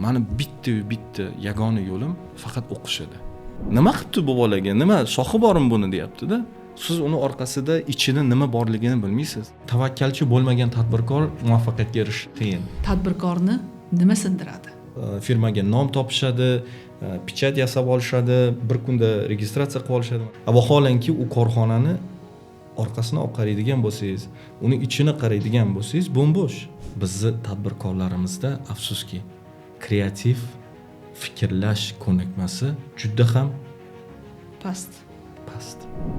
mani bitta yagona yo'lim faqat o'qish edi. Nima qilibdi bu bolaga? Nima shoxi bormi buni deyapti-da. Siz uni orqasida ichida nima borligini bilmaysiz. Tavakkalchi bo'lmagan tadbirkor muvaffaqiyatga erishish qiyin. Tadbirkorni nima sindiradi? Firmaga nom topishadi, pichat yasab olishadi, bir kunda registratsiya qilib olishadi. Vaholanki u korxonani orqasini olib qaraydigan bo'lsangiz, uni ichini qaraydigan bo'lsangiz, bo'm-bo'sh. Bizni tadbirkorlarimizda afsuski kreativ fikrlash ko'nikmasi juda ham Past.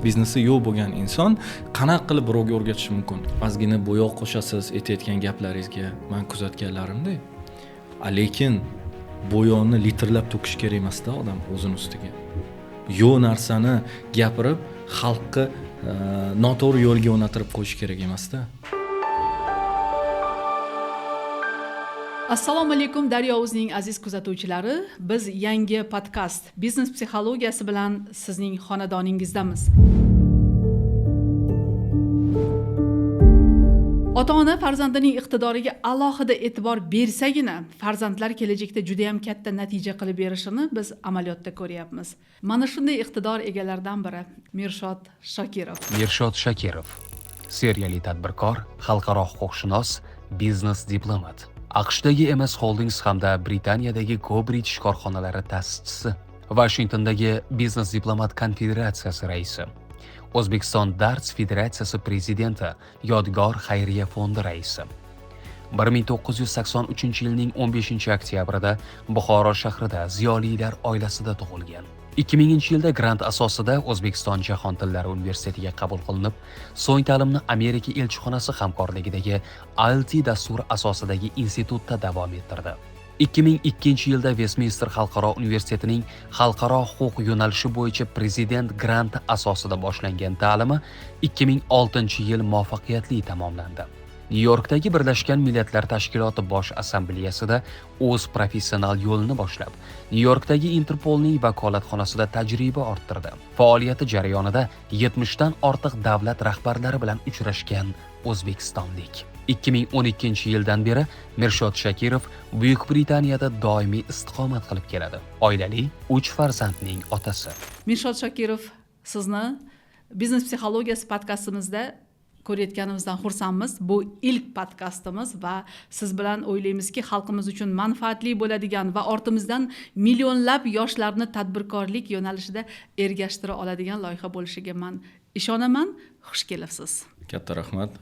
Biznesi yo'q bo'lgan inson qanaqa qilib birovga o'rgatishi mumkin? Ozgina bo'yoq qo'shasiz aytayotgan gaplaringizga men kuzatganlarimda. Lekin bo'yoqni litrlab to'kish kerak emas-da odam o'zini ustiga. Yo'q narsani gapirib, xalqqa noto'g'ri yo'lga yo'naltirib qo'yish kerak emas-da. Assalomu alaykum Daryo o'zining aziz kuzatuvchilari. Biz yangi podkast Biznes psixologiyasi bilan sizning xonadoningizdamiz. Ota-ona farzandining iqtidoriga alohida e'tibor bersagina, farzandlar kelajakda juda ham katta natija qilib berishini biz amaliyotda ko'ryapmiz. Mana shunday iqtidor egalaridan biri Mirshod Shokirov. Mirshod Shokirov, seriyali tadbirkor, xalqaro huquqshunos, biznes diplomat. AQShdagi MS Holdings hamda Britaniyadagi Go British korxonalari ta'sischisi, Washingtondagi Biznes diplomat konfederatsiyasi raisi, O'zbekiston Darts federatsiyasi prezidenti, Yodgor xayriya fondi raisi. 1983-yilning 15-oktyabrida Buxoro shahrida ziyolilar oilasida tug'ilgan. 2000-yilda grant asosida O'zbekiston Jahon tillari universitetiga qabul qilinib, so'ng ta'limni Amerika elchixonasi hamkorligidagi IELTS dasturi asosidagi institutda davom ettirdi. 2002-yilda Westminster xalqaro universitetining xalqaro huquq yo'nalishi bo'yicha prezident granti asosida boshlangan ta'limi 2006-yil muvaffaqiyatli tamomlandi. Nyu-Yorkdagi Birlashgan Millatlar Tashkiloti bosh assambleyasida o'z professional yo'lini boshlab, Nyu-Yorkdagi Interpolning vakolatxonasida tajriba orttirdi. Faoliyati jarayonida 70 dan ortiq davlat rahbarlari bilan uchrashgan o'zbekistonlik. 2012-yildan beri Mirshod Shokirov Buyuk Britaniyada doimiy istiqomat qilib keladi. Oilali 3 farzandning otasi. Mirshod Shokirov, sizni Biznes psixologiyasi podkastimizda ko'rayotganimizdan xursandmiz. Bu ilk podkastimiz va siz bilan o'ylaymizki, xalqimiz uchun manfaatli bo'ladigan va ortimizdan millionlab yoshlarni tadbirkorlik yo'nalishida ergashtira oladigan loyiha bo'lishiga men ishonaman. Xush kelibsiz. Katta rahmat.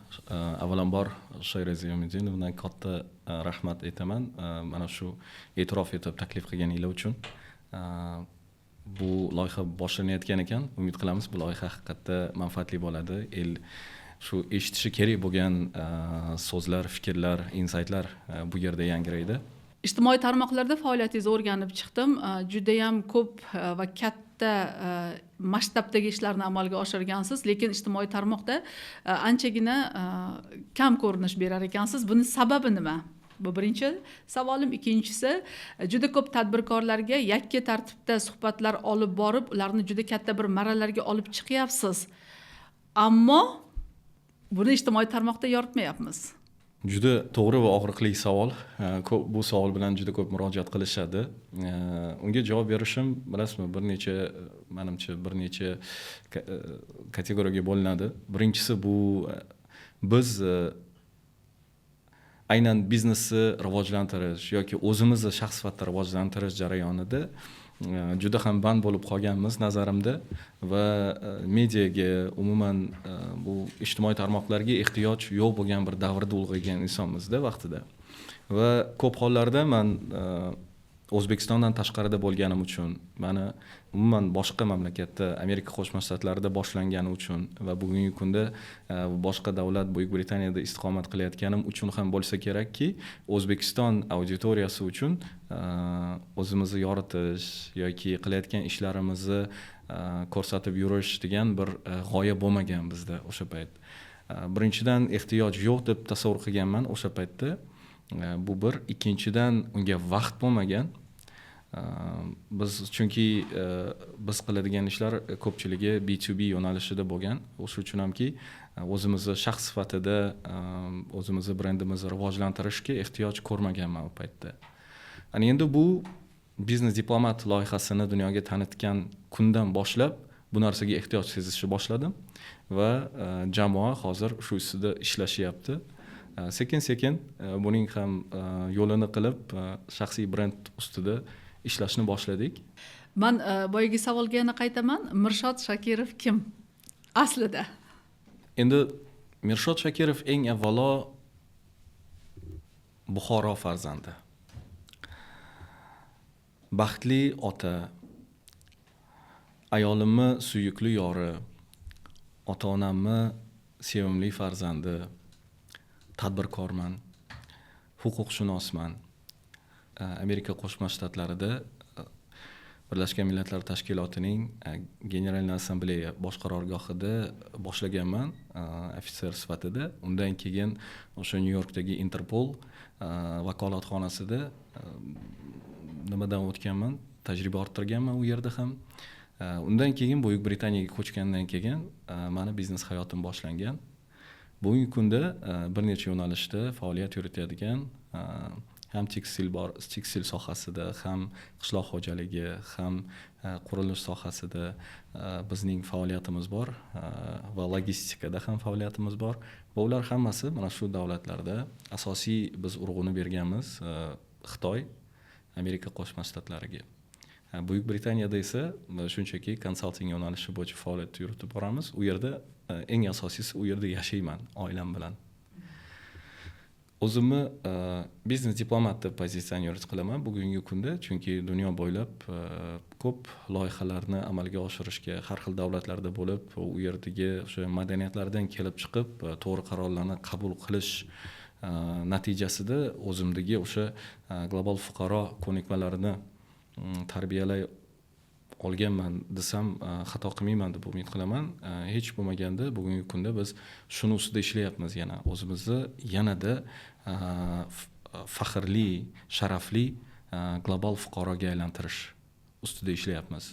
Avvalambor Shoira Ziyomidinovdan katta rahmat aytaman. Mana shu e'tirof etib taklif qilganinglar uchun. Bu loyiha boshlanayotgan ekan. Umid qilamiz bu loyiha haqiqatda manfaatli bo'ladi. Shu eshitishi kerak bo'lgan so'zlar, fikrlar, insaytlar bu yerda yangraydi. Ijtimoiy tarmoqlarda faoliyatingizni o'rganib chiqdim. Juda ham ko'p va katta masshtabdagi ishlarni amalga oshirgansiz, lekin ijtimoiy tarmoqda anchagina kam ko'rinish berar ekansiz. Buning sababi nima? Bu birinchi savolim. Ikkinchisi, juda ko'p tadbirkorlarga yakka tartibda suhbatlar olib borib, ularni juda katta bir marralarga olib chiqyapsiz. Ammo buni ijtimoiy tarmoqda yoritmayapmiz. Juda to'g'ri va og'riqli savol. Bu savol bilan juda ko'p murojaat qilishadi. Unga javob berishim, bilasizmi, menimcha bir necha kategoriyaga bo'linadi. Birinchisi bu biz aynan biznesni rivojlantirish yoki o'zimizni shaxs sifatida rivojlantirish jarayonida juda ham band bo'lib qolganmiz nazarimda va mediaga, umuman bu ijtimoiy tarmoqlarga ehtiyoj yo'q bo'lgan bir davrda ulg'aygan insonmizda vaqtida. Va ko'p hollarda men O'zbekistondan tashqarida bo'lganim uchun, meni umuman boshqa mamlakatda, Amerika Qo'shma Shtatlarida boshlangani uchun va bugungi kunda boshqa davlat, Buyuk Britaniyada istiqomat qilayotganim uchun ham bo'lsa kerakki, O'zbekiston auditoriyasi uchun o'zimizni yoritish yoki qilayotgan ishlarimizni ko'rsatib yurish degan bir g'oya bo'lmagan bizda o'sha payt. Birinchidan ehtiyoj yo'q deb tasavvur qilganman o'sha paytda. Bu bir. Ikkinchidan unga vaqt bo'lmagan. Chunki biz qiladigan ishlar ko'pchiligi B2B yo'nalishida bo'lgan. O'sha uchun hamki o'zimizni shaxs sifatida o'zimizni brendimizni rivojlantirishga ehtiyoj ko'rmaganman u paytda. Ana endi bu biznes diplomat loyihasini dunyoga tanitgan kundan boshlab bu narsaga ehtiyoj sezishni boshladim va jamoa hozir shu ustida ishlashyapti. Sekin-sekin buning ham yo'lini qilib shaxsiy brend ustida ishlashni boshladik. Man boyagi savolga yana qaytaman. Mirshod Shakirov kim aslida? Endi Mirshod Shakirov eng avvalo Buxoro farzandi. Baxtli ota, ayolimni suyukli yori, ota-onamni sevimli farzandi, tadbirkorman, huquqshunosman. Amerika Qo'shma Shtatlarida Birlashgan Millatlar Tashkilotining General Assambleya bosh qarorgohida boshlaganman ofitser sifatida. Undan keyin o'sha New Yorkdagi Interpol vakolatxonasida nimadan o'tganman, tajriba orttirganman u yerda ham. Undan keyin Buyuk Britaniyaga ko'chgandan keyin meni biznes hayotim boshlangan. Bugungi kunda bir necha yo'nalishda faoliyat yuritadigan ham tekstil sohasida, ham qishloq xo'jaligi, ham qurilish sohasida bizning faoliyatimiz bor va logistikada ham faoliyatimiz bor. Va ular hammasi mana shu davlatlarda asosiy biz urg'uni berganmiz Xitoy, Amerika Qo'shma Shtatlariga. Buyuk Britaniyada esa shunchaki konsalting yo'nalishi bo'yicha faoliyat yuritib boramiz. U yerda eng asosiysi u yerda yashayman oilam bilan. O'zimni biznes diplomat deb pozitsiyani qilaman bugungi kunda, chunki dunyo bo'ylab ko'p loyihalarni amalga oshirishga har xil davlatlarda bo'lib, u yerdagi o'sha madaniyatlardan kelib chiqib, to'g'ri qarorlarni qabul qilish natijasida o'zimdagi o'sha global fuqaro ko'nikmalarini tarbiyalay olganman desam xato qilmayman deb umid qilaman. Hech bo'lmaganda bugungi kunda biz shuni ustida ishlayapmiz yana. O'zimizni yanada faxrli, sharafli global fuqaroga aylantirish ustida ishlayapmiz.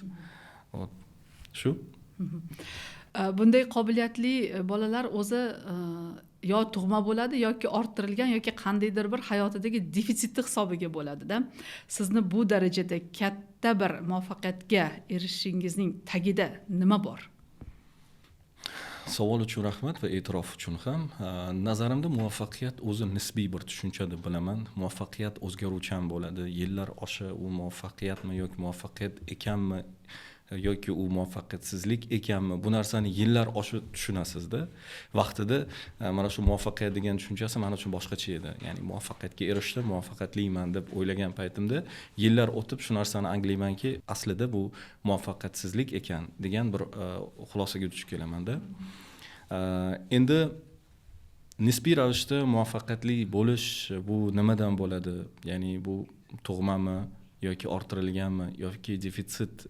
Shu. Bunday qobiliyatli bolalar o'zi yo tug'ma bo'ladi yoki orttirilgan yoki qandaydir bir hayotidagi defitsitni hisobiga bo'ladi-da. Sizni bu darajada katta bir muvaffaqiyatga erishishingizning tagida nima bor? Savol uchun rahmat va e'tirof uchun ham. Nazarimda muvaffaqiyat o'zi nisbiy bir tushuncha deb bilaman. Muvaffaqiyat o'zgaruvchan bo'ladi. Yillar osha u muvaffaqiyatmi yoki muvaffaqiyat ekanmi yoki u muvaffaqiyatsizlik ekanmi, bu narsani yillar oshib tushunasizda. Vaqtida mana shu muvaffaqiyat degan tushunchasi men uchun boshqacha edi. Ya'ni muvaffaqiyatga erishdim, muvaffaqiyatliman deb o'ylagan paytimda yillar o'tib shu narsani anglaymanki, aslida bu muvaffaqiyatsizlik ekan degan bir xulosaga duch kelaman-da. Endi nisbiy ravishda muvaffaqiyatli bo'lish bu nimadan bo'ladi? Ya'ni bu tug'mami yoki orttirilganmi yoki defitsit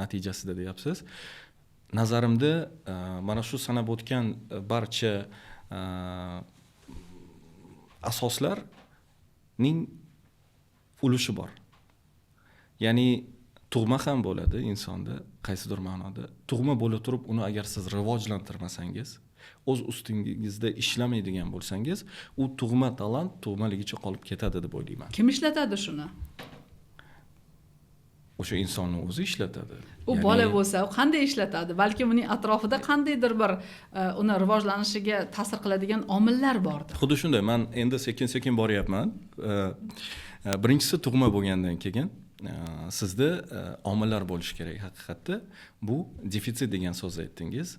natijasida deyapsiz. Nazarimda mana shu sanab o'tgan barcha asoslarning ulushi bor. Ya'ni tug'ma ham bo'ladi insonda qaysidir ma'noda. Tug'ma bo'la turib uni agar siz rivojlantirmasangiz, o'z ustingizda ishlamaydigan bo'lsangiz, u tug'ma talant tug'maligicha qolib ketadi deb o'ylayman. Kim ishlatadi shuni? O'sha insonni o'zi ishlatadi. U bola bo'lsa, u qanday ishlatadi? Balki uning atrofida qandaydir bir uni rivojlanishiga ta'sir qiladigan omillar bordir. Xuddi shunday, men endi sekin-sekin boryapman. Birinchisi tug'ma bo'lgandan keyin sizda omillar bo'lishi kerak haqiqatda. Bu defitsit degan so'zni aytdingiz.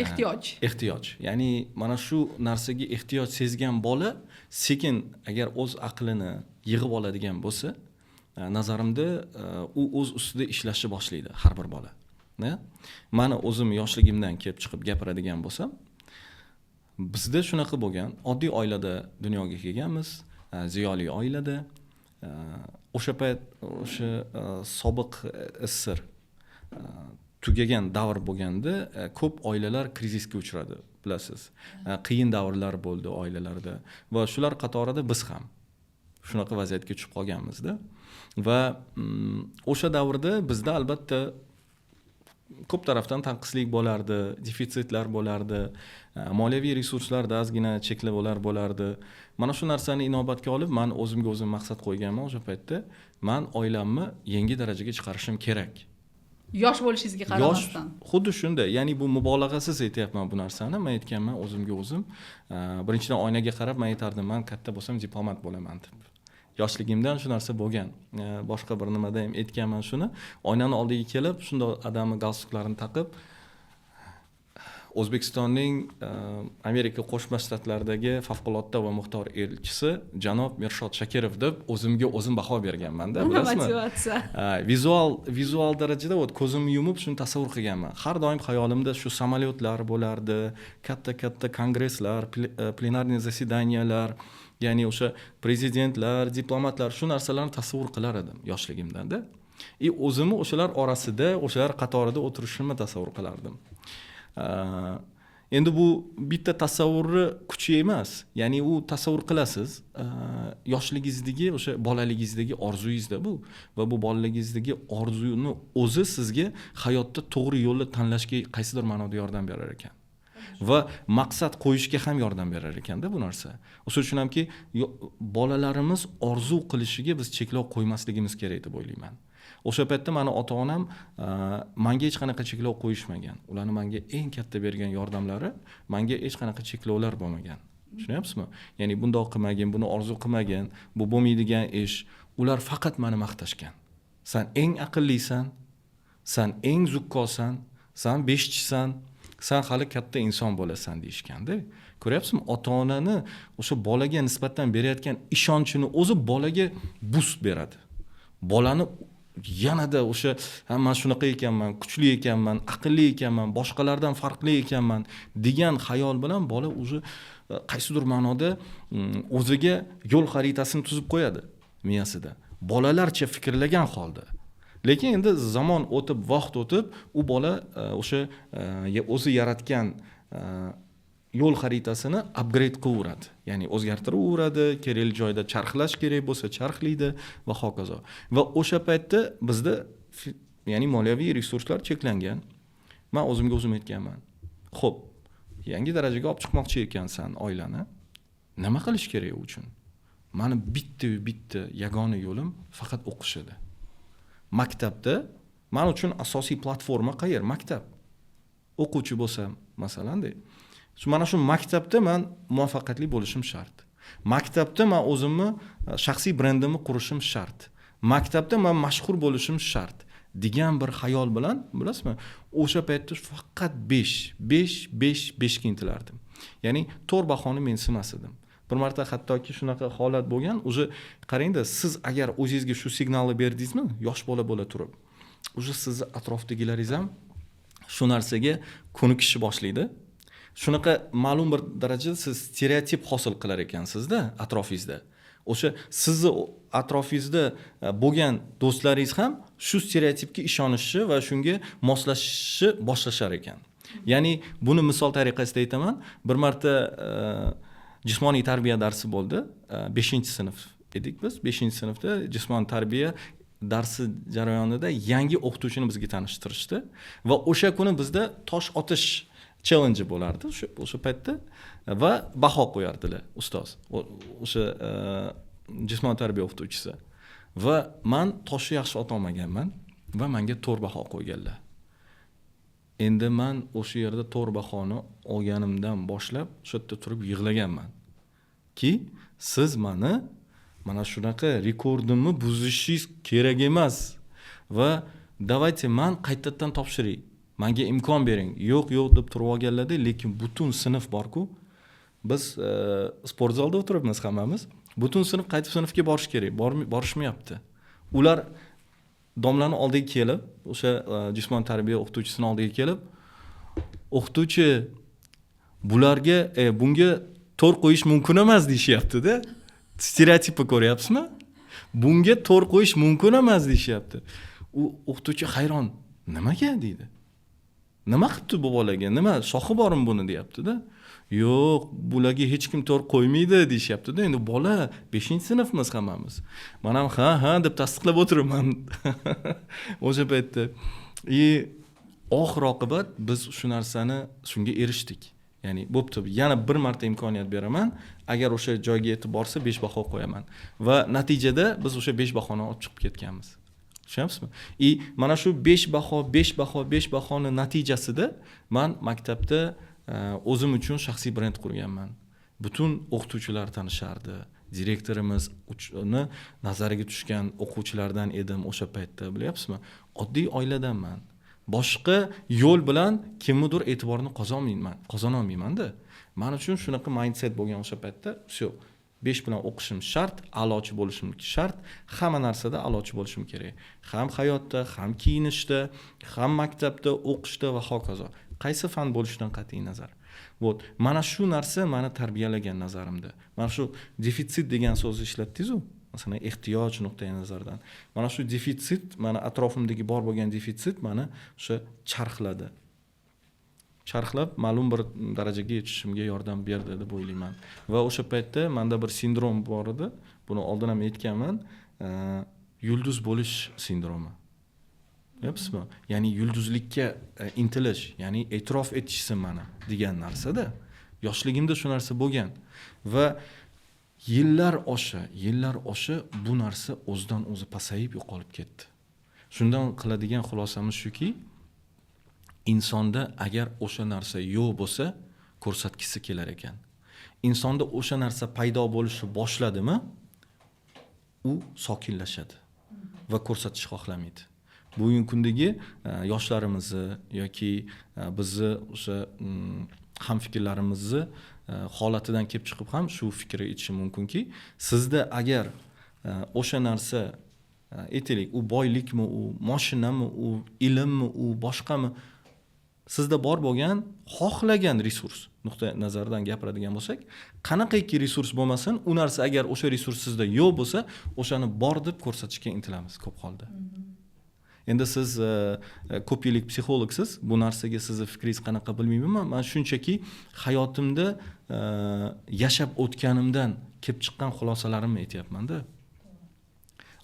Ehtiyoj. Ya'ni mana shu narsaga ehtiyoj sezgan bola sekin agar o'z aqlini yig'ib oladigan bo'lsa, nazarimda u o'z ustida ishlashni boshlaydi har bir bola. Meni o'zim yoshligimdan kelib chiqib gapiradigan bo'lsam, bizda shunaqa bo'lgan, oddiy oilada dunyoga kelganmiz, ziyoli oilada. O'sha payt o'sha sobiq SSR tugagan davr bo'lganda ko'p oilalar krizisga uchradi, bilasiz. Qiyin davrlar bo'ldi oilalarda va shular qatorida biz ham shunaqa vaziyatga tushib qolganmiz-da. Va o'sha davrda bizda albatta ko'p tarafdan tanqislik bo'lardi, defitsitlar bo'lardi, moliyaviy resurslarda ozgina cheklovlar bo'lardi. Mana shu narsani inobatga olib, men o'zimga o'zim maqsad qo'yganman o'sha paytda. Men oilamni yangi darajaga chiqarishim kerak. Yosh bo'lishingizga qaramasdan. Xuddi shunday. Ya'ni bu mubolag'asiz aytyapman bu narsani. Men aytganman o'zimga o'zim. Birinchidan oynaga qarab men aytardim, men katta bo'lsam diplomat bo'laman deb. Yoshligimdan shu narsa bo'lgan. Boshqa bir nimada ham aytganman shuni. Oynani oldiga kelib, shunday odamni galstuklarini taqib, O'zbekistonning Amerika Qo'shma Shtatlaridagi favqulodda va muxtor elchisi janob Mirshod Shakirov deb o'zimga o'zim baho berganman-da, bilasizmi? Motivatsiya. Vizual darajada ko'zimni yumib shuni tasavvur qilganman. Har doim xayolimda shu samolyotlar bo'lardi, katta kongresslar, plenarniy zasedaniyalar, ya'ni o'sha prezidentlar, diplomatlar shu narsalarni tasavvur qilar edim yoshligimdan-da. O'zimni o'shalar orasida, o'shalar qatorida o'tirishimni tasavvur qilardim. Endi bu bitta tasavvurni kuchi emas. Ya'ni u tasavvur qilasiz, yoshligingizdagi o'sha bolaligingizdagi orzuyingizda bu va bu bolaligingizdagi orzuni o'zi sizga hayotda to'g'ri yo'lni tanlashga qaysidir ma'noda yordam berar ekan. Va maqsad qo'yishga ham yordam berar ekanda bu narsa. O'sha uchun hamki bolalarimiz orzu qilishiga biz cheklov qo'ymasligimiz kerak deb o'ylayman. O'sha paytda meni ota-onam menga hech qanaqa cheklov qo'yishmagan. Ularning menga eng katta bergan yordamlari menga hech qanaqa cheklovlar bo'lmagan. Tushunyapsizmi? Ya'ni bundoq qilmagin, buni orzu qilmagin, bu bo'lmaydigan ish. Ular faqat meni maqtashgan. Sen eng aqllisan, sen eng zukkosan, sen beshchisan, sen hali katta inson bo'lasan deyishganda. Ko'ryapsizmi? Ota-onani o'sha bolaga nisbatan berayotgan ishonchini o'zi bolaga boost beradi. Bolani yanada o'sha men shunaqa ekanman, kuchli ekanman, aqlli ekanman, boshqalardan farqli ekanman degan xayol bilan bola o'zi qaysidir ma'noda o'ziga yo'l xaritasini tuzib qo'yadi miyasida. Bolalarcha fikrlagan holda. Lekin endi zamon o'tib, vaqt o'tib, u bola o'sha o'zi yaratgan yo'l xaritasini upgrade qilaveradi. Ya'ni o'zgartiraveradi, kerakli joyda charxlash kerak bo'lsa charxlaydi va hokazo. Va o'sha paytda bizda ya'ni moliyaviy resurslar cheklangan. Men o'zimga o'zim aytganman. Xo'p, yangi darajaga olib chiqmoqchi ekansan oilani. Nima qilish kerak u uchun? Meni bitta yagona yo'lim faqat o'qish edi. Maktabda men uchun asosiy platforma qayer? Maktab. O'quvchi bo'lsam, masalan-da, mana shu maktabda men muvaffaqiyatli bo'lishim shart. Maktabda men o'zimni shaxsiy brendimni qurishim shart. Maktabda men mashhur bo'lishim shart degan bir xayol bilan, bilasizmi? O'sha paytda faqat 5 ga intilardim. Ya'ni 4 bahoni men simas edim. Bir marta hattoki shunaqa holat bo'lgan, o'zi qarangda, siz agar o'zingizga shu signalni berdingizmi, yosh bo'la turib, o'zi sizni atrofdagilaringiz ham shu narsaga ko'nikishni boshlaydi. Shunaqa ma'lum bir darajada siz stereotip hosil qilar ekansizda atrofingizda. O'sha sizni atrofingizda bo'lgan do'stlaringiz ham shu stereotipga ishonishi va shunga moslashishni boshlashar ekan. Ya'ni buni misol tariqasida aytaman. Bir marta jismoniy tarbiya darsi bo'ldi. 5-sinf edik biz. 5-sinfda jismoniy tarbiya darsi jarayonida yangi o'qituvchini bizga tanishtirishdi va o'sha kuni bizda tosh otish challenge bo'lardi o'sha paytda va baho qo'yardilar ustoz. O'sha jismoniy tarbiya o'qituvchisi. Va men toshni yaxshi ota olmaganman va menga 4 baho qo'yganlar. Endi men o'sha yerda 4 bahoni olganimdan boshlab shu yerda turib yig'laganman. Ki siz meni mana shunaqa rekordimni buzishingiz kerak emas va davayte men qaytadan topshiray. Menga imkon bering. Yo'q deb turib olganlarda, lekin butun sinf bor-ku. Biz sport zalda o'tiribmiz hammamiz. Butun sinf qaytib sinfga borish kerak. Borishmayapti. Ular domlani oldiga kelib, o'sha jismoniy tarbiya o'qituvchisining oldiga kelib, o'qituvchi bularga bunga 4 qo'yish mumkin emas deyishyapti-da. Stereotipni ko'ryapsizmi? Bunga 4 qo'yish mumkin emas deyishyapti. U o'qituvchi hayron. Nimaga deydi? Nima qilibdi bu bolaga? Nima shoxi bormi buni deyapti-da. Yo'q, bularga hech kim 4 qo'ymaydi deyishyapti-da. Endi bola 5-sinfmiz hammamiz. Men ham ha deb tasdiqlab o'tiraman. O'sha paytda. oxir oqibat biz shu narsani shunga erishdik. Ya'ni bo'pti, yana bir marta imkoniyat beraman, agar o'sha joyga yetib borsa 5 baho qo'yaman va natijada biz o'sha 5 bahoni olib chiqib ketganmiz. Tushunyapsizmi? Mana shu 5 bahoni natijasida men maktabda o'zim uchun shaxsiy brend qurganman. Butun o'qituvchilar tanishardi. Direktorimiz uni nazariga tushgan o'quvchilardan edim o'sha paytda, bilyapsizmi? Oddiy oiladanman. Boshqa yo'l bilan kimnidir e'tiborini qozonolmayman-da. Men uchun shunaqa mindset bo'lgan o'sha paytda. Всё. 5 bilan o'qishim shart, a'lochi bo'lishim shart, hamma narsada a'lochi bo'lishim kerak. Ham hayotda, ham kiyinishda, ham maktabda, o'qishda va hokazo. Qaysi fan bo'lishidan qat'iy nazar. Mana shu narsa meni tarbiyalagan nazarimda. Mana shu defitsit degan so'zni ishlatdingiz-ku? Masalan, ehtiyoj nuqtai nazardan. Mana shu defitsit, mana atrofimdagi bor bo'lgan defitsit meni o'sha charxlab ma'lum bir darajaga yetishimga yordam berdi deb o'ylayman. Va o'sha paytda menda bir sindrom bor edi. Buni oldin ham aytganman. Yulduz bo'lish sindromi. Bilyapsizmi? Ya'ni yulduzlikka intilish, ya'ni e'tirof etishsin mana degan narsada. Yoshligimda shu narsa bo'lgan va yillar osha bu narsa o'zidan o'zi pasayib yo'qolib ketdi. Shundan qiladigan xulosamiz shuki, insonda agar o'sha narsa yo'q bo'lsa, ko'rsatgisi kelar ekan. Insonda o'sha narsa paydo bo'lishni boshladimi, u sokinlashadi va ko'rsatish xohlamaydi. Bugungi kundagi yoshlarimizni yoki bizni o'sha hamfikrlarimizni holatidan kelib chiqib ham shu fikr aytishim mumkinki, sizda agar o'sha narsa aytaylik, u boylikmi, u mashinami, u ilmmi, u boshqami, sizda bor bo'lgan xohlagan resurs nuqtai nazaridan gapiradigan bo'lsak, qanaqaki resurs bo'lmasin, u narsa agar o'sha resurs sizda yo'q bo'lsa, o'shani bor deb ko'rsatishga intilamiz ko'p holda. Endi siz ko'p yillik psixologsiz, bu narsaga sizni fikringiz qanaqa bilmayman, men shunchaki hayotimda yashab o'tganimdan kelib chiqqan xulosalarimni aytyapman-da.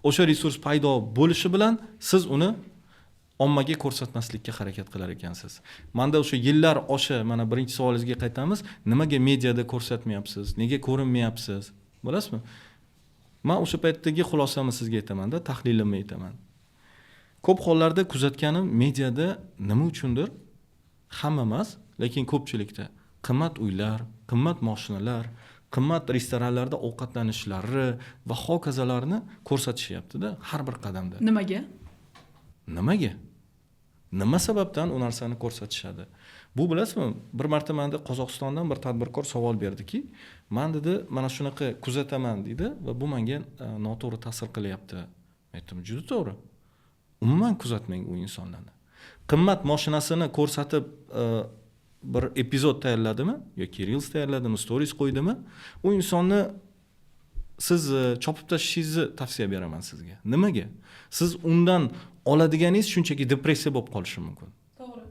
O'sha resurs paydo bo'lishi bilan siz uni ommaga ko'rsatmaslikka harakat qilar ekansiz. Menda o'sha yillar osha, mana birinchi savolingizga qaytamiz, nimaga mediada ko'rsatmayapsiz, nega ko'rinmayapsiz? Bilasizmi? Men o'sha paytdagi xulosamni sizga aytaman-da, tahlilimni aytaman. Ko'p hollarda kuzatganim mediada nima uchundir? Hamma emas, lekin ko'pchilikda qimmat uylar, qimmat mashinalar, qimmat restoranlarda ovqatlanishlari va hokazolarni ko'rsatishyapti-da har bir qadamda. Nimaga? Nima sababdan u narsani ko'rsatishadi? Bu bilasizmi, bir marta menda Qozog'istondan bir tadbirkor savol berdiki, men dedi, mana shunaqa kuzataman dedi va bu menga noto'g'ri ta'sir qilyapti. Aytdim, juda to'g'ri. Umuman kuzatmang u insonlarni. Qimmat mashinasini ko'rsatib bir epizod tayyorladimi yoki reels tayyorladimi, stories qo'ydimi, u insonni siz chopib tashlashingizni tavsiya beraman sizga. Nimaga? Siz undan oladiganingiz shunchaki depressiya bo'lib qolishi mumkin. To'g'ri.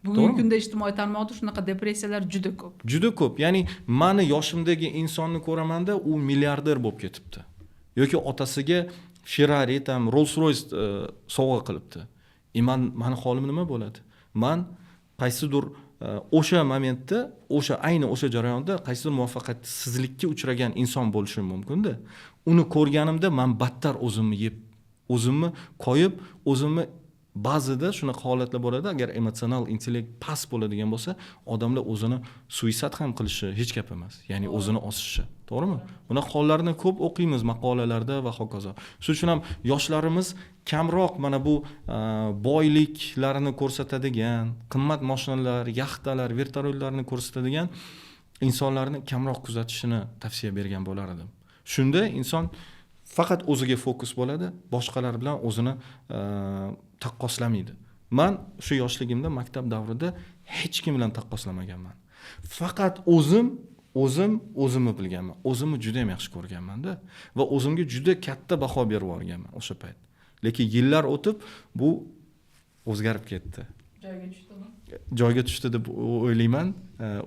Bugungi kunda ijtimoiy tarmoqda shunaqa depressiyalar juda ko'p. Juda ko'p. Ya'ni meni yoshimdagi insonni ko'ramanda, u milliarder bo'lib ketibdi. Yoki otasiga Ferrari ham Rolls-Royce sovg'a qilibdi. Meni holim nima bo'ladi? Men qaysidir o'sha momentda, ayni o'sha jarayonda qaysidir muvaffaqiyatsizlikka uchragan inson bo'lishim mumkin-da. Uni ko'rganimda men battar o'zimni qo'yib, o'zimni ba'zida shunaqa holatlar bo'ladi, agar emotsional intellekt past bo'ladigan bo'lsa, odamlar o'zini suisid ham qilishi hech gap emas. Ya'ni o'zini osishi, to'g'rimi? Buni hollarni ko'p o'qiymiz maqolalarda va hokazo. Shuning uchun ham yoshlarimiz kamroq mana bu boyliklarini ko'rsatadigan, qimmat mashinalar, yaxtalar, vertolyotlarni ko'rsatadigan insonlarni kamroq kuzatishini tavsiya bergan bo'lar edim. Shunda inson faqat o'ziga fokus bo'ladi, boshqalar bilan o'zini taqqoslamaydi. Men shu yoshligimda maktab davrida hech kim bilan taqqoslamaganman. Faqat o'zimni bilganman. O'zimni juda ham yaxshi ko'rganman-da va o'zimga juda katta baho berib yuborganman o'sha payt. Lekin yillar o'tib bu o'zgarib ketdi. Joyga tushdi deb o'ylayman.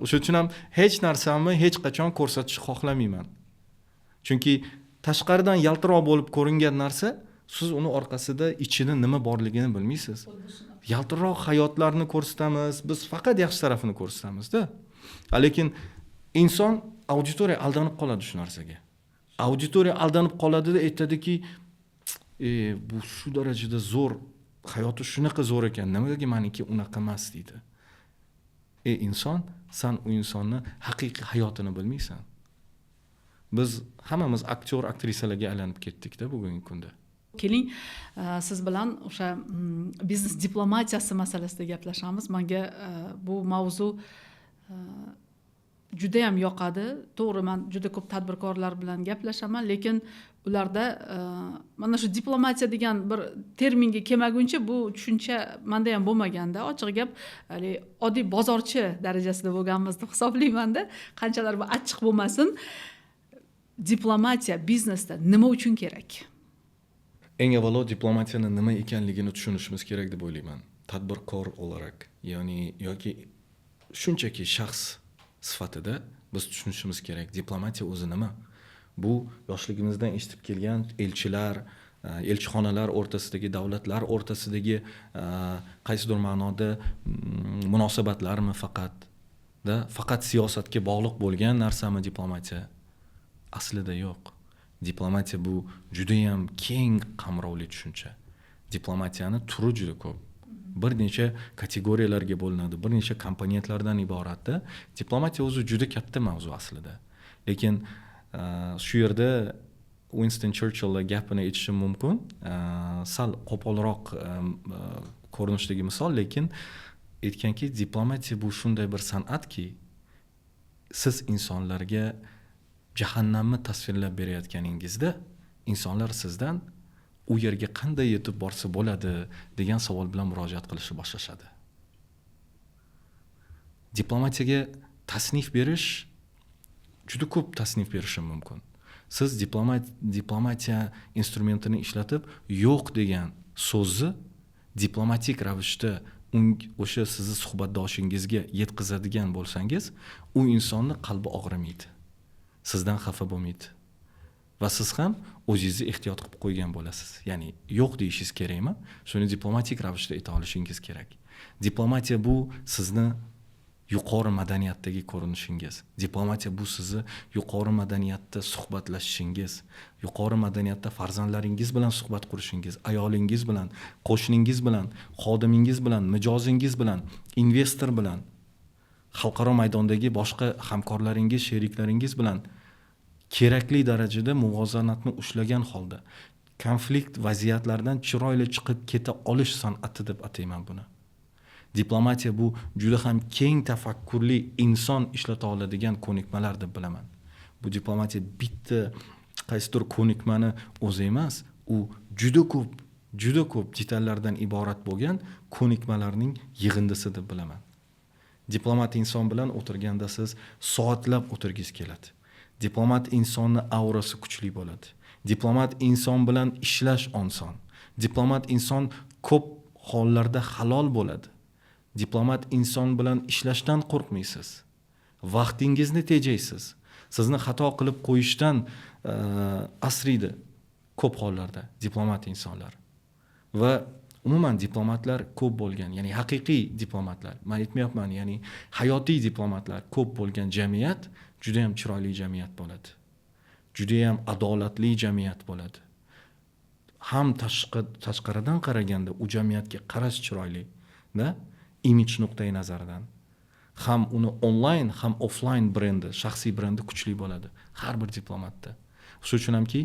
O'sha uchun ham hech narsamni hech qachon ko'rsatishni xohlamayman. Chunki tashqaridan yaltiroq bo'lib ko'ringan narsa siz uni orqasida ichida nima borligini bilmaysiz. Yaltiroq hayotlarni ko'rsatamiz, biz faqat yaxshi tarafini ko'rsatamizda. Lekin inson auditoriya aldanib qoladi shu narsaga. Auditoriya aldanib qoladida aytadiki, bu shu darajada zo'r, hayoti shunaqa zo'r ekan, nimaga meniki unaqa emas deydi. Inson, sen u insonni haqiqiy hayotini bilmaysan. Biz hammamiz aktyor, aktrisalarga aylanib ketdik-da bugungi kunda. Keling, siz bilan o'sha biznes diplomatiyasi masalasida gaplashamiz. Menga bu mavzu juda ham yoqadi. To'g'ri, men juda ko'p tadbirkorlar bilan gaplashaman, lekin ularda mana shu diplomatiya degan bir terminga kelmaguncha bu tushuncha menda ham bo'lmaganda, ochiq gap, oddiy bozorchi darajasida bo'lganmiz deb hisoblayman-da, qanchalar bu achchiq bo'lmasin. Diplomatiya biznesda nima uchun kerak? Eng avvalo diplomatiyani nima ekanligini tushunishimiz kerak deb o'ylayman. Tadbirkor olarak, ya'ni yoki shunchaki shaxs sifatida biz tushunishimiz kerak. Diplomatiya o'zi nima? Bu yoshligimizdan eshitib kelgan elchilar, elchixonalar o'rtasidagi, davlatlar o'rtasidagi qaysidir ma'noda munosabatlarmi faqat siyosatga bog'liq bo'lgan narsami diplomatiya? Aslida yo'q. Diplomatiya bu juda ham keng qamrovli tushuncha. Diplomatiyani turi juda ko'p. Bir necha kategoriyalarga bo'linadi, bir necha komponentlardan iboratda. Diplomatiya o'zi juda katta mavzu aslida. Lekin shu yerda Winston Churchill gapini aytishim mumkin. Sal qo'polroq ko'rinishdagi misol, lekin aytganki, diplomatiya bu shunday bir san'atki, siz insonlarga jahannamni tasvirlab berayotganingizda insonlar sizdan u yerga qanday yetib borsa bo'ladi degan savol bilan murojaat qilishni boshlashadi. Diplomatiyaga tasnif berish juda ko'p tasnif berishim mumkin. Siz diplomatiya instrumentini ishlatib yo'q degan so'zni diplomatik ravishda o'sha sizni suhbatdoshingizga yetkazadigan bo'lsangiz, u insonni qalbi og'rimaydi. Sizdan xafa bo'lmaydi. Va siz ham o'zingizni ehtiyot qilib qo'ygan bo'lasiz. Ya'ni yo'q deyishingiz kerakmi? Shuni diplomatik ravishda ayta olishingiz kerak. Diplomatiya bu sizni yuqori madaniyatdagi ko'rinishingiz. Diplomatiya bu sizni yuqori madaniyatda suhbatlashishingiz, yuqori madaniyatda farzandlaringiz bilan suhbat qurishingiz, ayolingiz bilan, qo'shningiz bilan, xodimingiz bilan, mijozingiz bilan, investor bilan, xalqaro maydondagi boshqa hamkorlaringiz, sheriklaringiz bilan kerakli darajada muvozanatni ushlagan holda konflikt vaziyatlardan chiroyli chiqib keta olish san'ati deb atayman buni. Diplomatiya bu juda ham keng tafakkurli inson ishlata oladigan ko'nikmalar deb bilaman. Bu diplomatiya bitta qaysidir ko'nikmani o'zi emas, u juda ko'p detallardan iborat bo'lgan ko'nikmalarning yig'indisi deb bilaman. Diplomat inson bilan o'tirganda siz soatlab o'tirgingiz keladi. Diplomat insonni aurasi kuchli bo'ladi. Diplomat inson bilan ishlash oson. Diplomat inson ko'p hollarda halol bo'ladi. Diplomat inson bilan ishlashdan qo'rqmaysiz. Vaqtingizni tejaysiz. Sizni xato qilib qo'yishdan asraydi ko'p hollarda diplomat insonlar. Va umuman diplomatlar ko'p bo'lgan, ya'ni haqiqiy diplomatlar, men aytmayapman, ya'ni hayotiy diplomatlar ko'p bo'lgan jamiyat juda ham chiroyli jamiyat bo'ladi. Juda ham adolatli jamiyat bo'ladi. Ham tashqaridan qaraganda u jamiyatga qarash chiroyli, da, imij nuqtai nazaridan. Ham uni onlayn, ham offlayn brendi, shaxsiy brendi kuchli bo'ladi har bir diplomatda. Shuning uchun hamki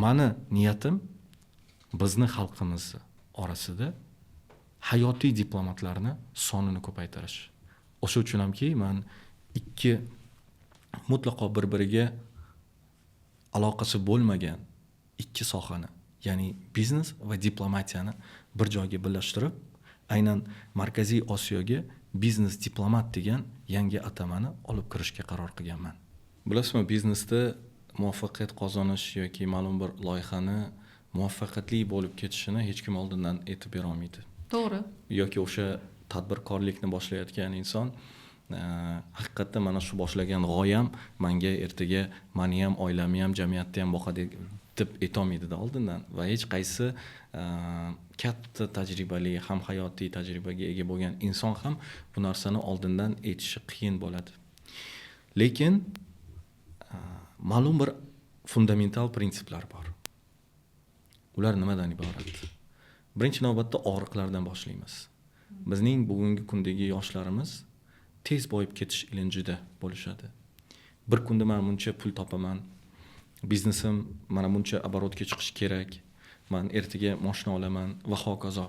meni niyatim bizni xalqimiz orasida hayotiy diplomatlarni sonini ko'paytirish. O'sha uchun hamki men ikki mutlaqo bir-biriga aloqasi bo'lmagan ikki sohani, ya'ni biznes va diplomatiyani bir joyga birlashtirib, aynan Markaziy Osiyoga biznes diplomat degan yangi atamani olib kirishga qaror qilganman. Bilasizmi, biznesda muvaffaqiyat qozonish yoki ma'lum bir loyihani muvaffaqiyatli bo'lib ketishini hech kim oldindan aytib bera olmaydi. To'g'ri. Yoki o'sha tadbirkorlikni boshlayotgan inson haqiqatda mana shu boshlagan g'oyam menga ertaga meni ham, oilamni ham, jamiyatni ham deb aytolmaydida oldindan va hech qaysi katta tajribali ham hayotiy tajribaga ega bo'lgan inson ham bu narsani oldindan aytishi qiyin bo'ladi. Lekin ma'lum bir fundamental prinsiplar bor. Ular nimadan iborat? Birinchi navbatda og'riqlardan boshlaymiz. Bizning bugungi kundagi yoshlarimiz tez boyib ketish ilinjida bo'lishadi. Bir kunda men buncha pul topaman, biznesim mana buncha оборотga chiqish kerak, men ertaga mashina olaman va hokazo.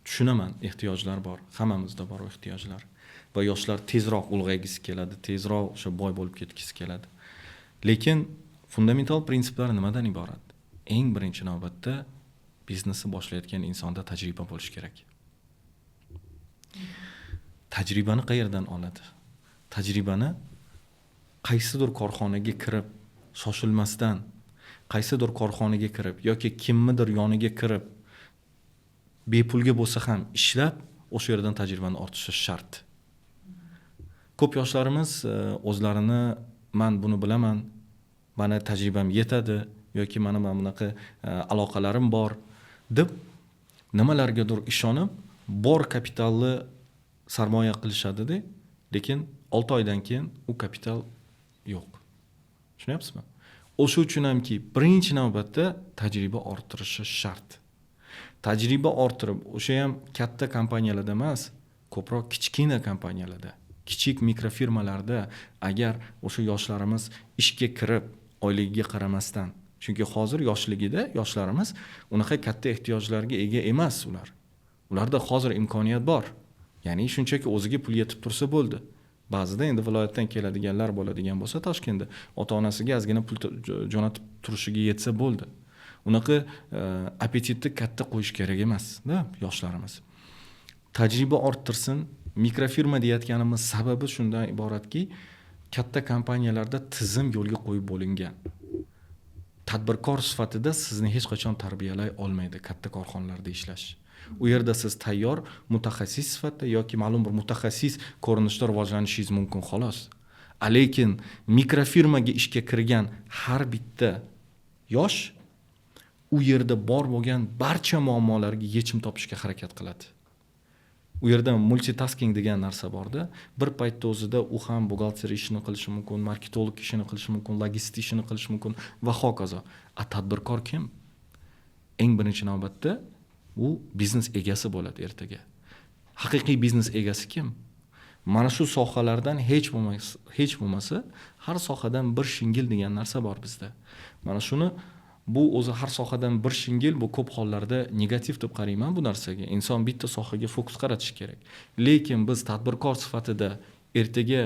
Tushunaman, ehtiyojlar bor, hammamizda bor ehtiyojlar. Va yoshlar tezroq ulg'aygisi keladi, tezroq o'sha boy bo'lib ketgisi keladi. Lekin fundamental prinsiplar nimadan iborat? Eng birinchi navbatda biznesni boshlayotgan insonda tajriba bo'lishi kerak. Tajribani qayerdan oladi? Tajribani qaysidir korxonaga kirib, shoshilmasdan, qaysidir korxonaga kirib yoki kimnidir yoniga kirib, bepulga bo'lsa ham ishlab, o'sha yerdan tajribani ortishi shart. Ko'p yoshlarimiz o'zlarini men buni bilaman, meni tajribam yetadi yoki mana bunaqa aloqalarim bor deb nimalargadir ishonib, bor kapitalni sarmoya qilishadi-da, lekin 6 oydan keyin u kapital yo'q. Tushunyapsizmi? O'sha uchun hamki birinchi navbatda tajriba orttirishi shart. Tajriba orttirib, o'sha ham katta kompaniyalarda emas, ko'proq kichkina kompaniyalarda, kichik mikrofirmalarda agar o'sha yoshlarimiz ishga kirib, oyligiga qaramasdan, chunki hozir yoshligida yoshlarimiz unaqa katta ehtiyojlarga ega emas ular. Ularda hozir imkoniyat bor. Ya'ni shunchaki o'ziga pul yetib tursa bo'ldi. Ba'zida endi viloyatdan keladiganlar bo'ladigan bo'lsa Toshkentda ota-onasiga ozgina pul jo'natib turishiga yetsa bo'ldi. Unaqa appetitni katta qo'yish kerak emas-da yoshlarimiz. Tajriba orttirsin. Mikrofirma deyotganimiz sababi shundan iboratki, katta kompaniyalarda tizim yo'lga qo'yib bo'lingan. Tadbirkor sifatida sizni hech qachon tarbiyalay olmaydi katta korxonalarda ishlash. U yerda siz tayyor mutaxassis sifatida yoki ma'lum bir mutaxassis ko'rinishda rivojlanishingiz mumkin xolos. Lekin mikrofirmaga ishga kirgan har bitta yosh u yerda bor bo'lgan barcha muammolarga yechim topishga harakat qiladi. U yerda multitasking degan narsa borda. Bir paytda o'zida u ham buxgalter ishini qilishi mumkin, marketolog ishini qilishi mumkin, logistik ishini qilishi mumkin va hokazo. Tadbirkor kim? Eng birinchi navbatda u biznes egasi bo'ladi ertaga. Haqiqiy biznes egasi kim? Mana shu sohalardan hech bo'lmasa har sohadan bir shingil degan narsa bor bizda. Mana shuni bu o'zi har sohadan bir shingil bu ko'p hollarda negativ deb qarayman bu narsaga. Inson bitta sohaga fokus qaratish kerak. Lekin biz tadbirkor sifatida ertaga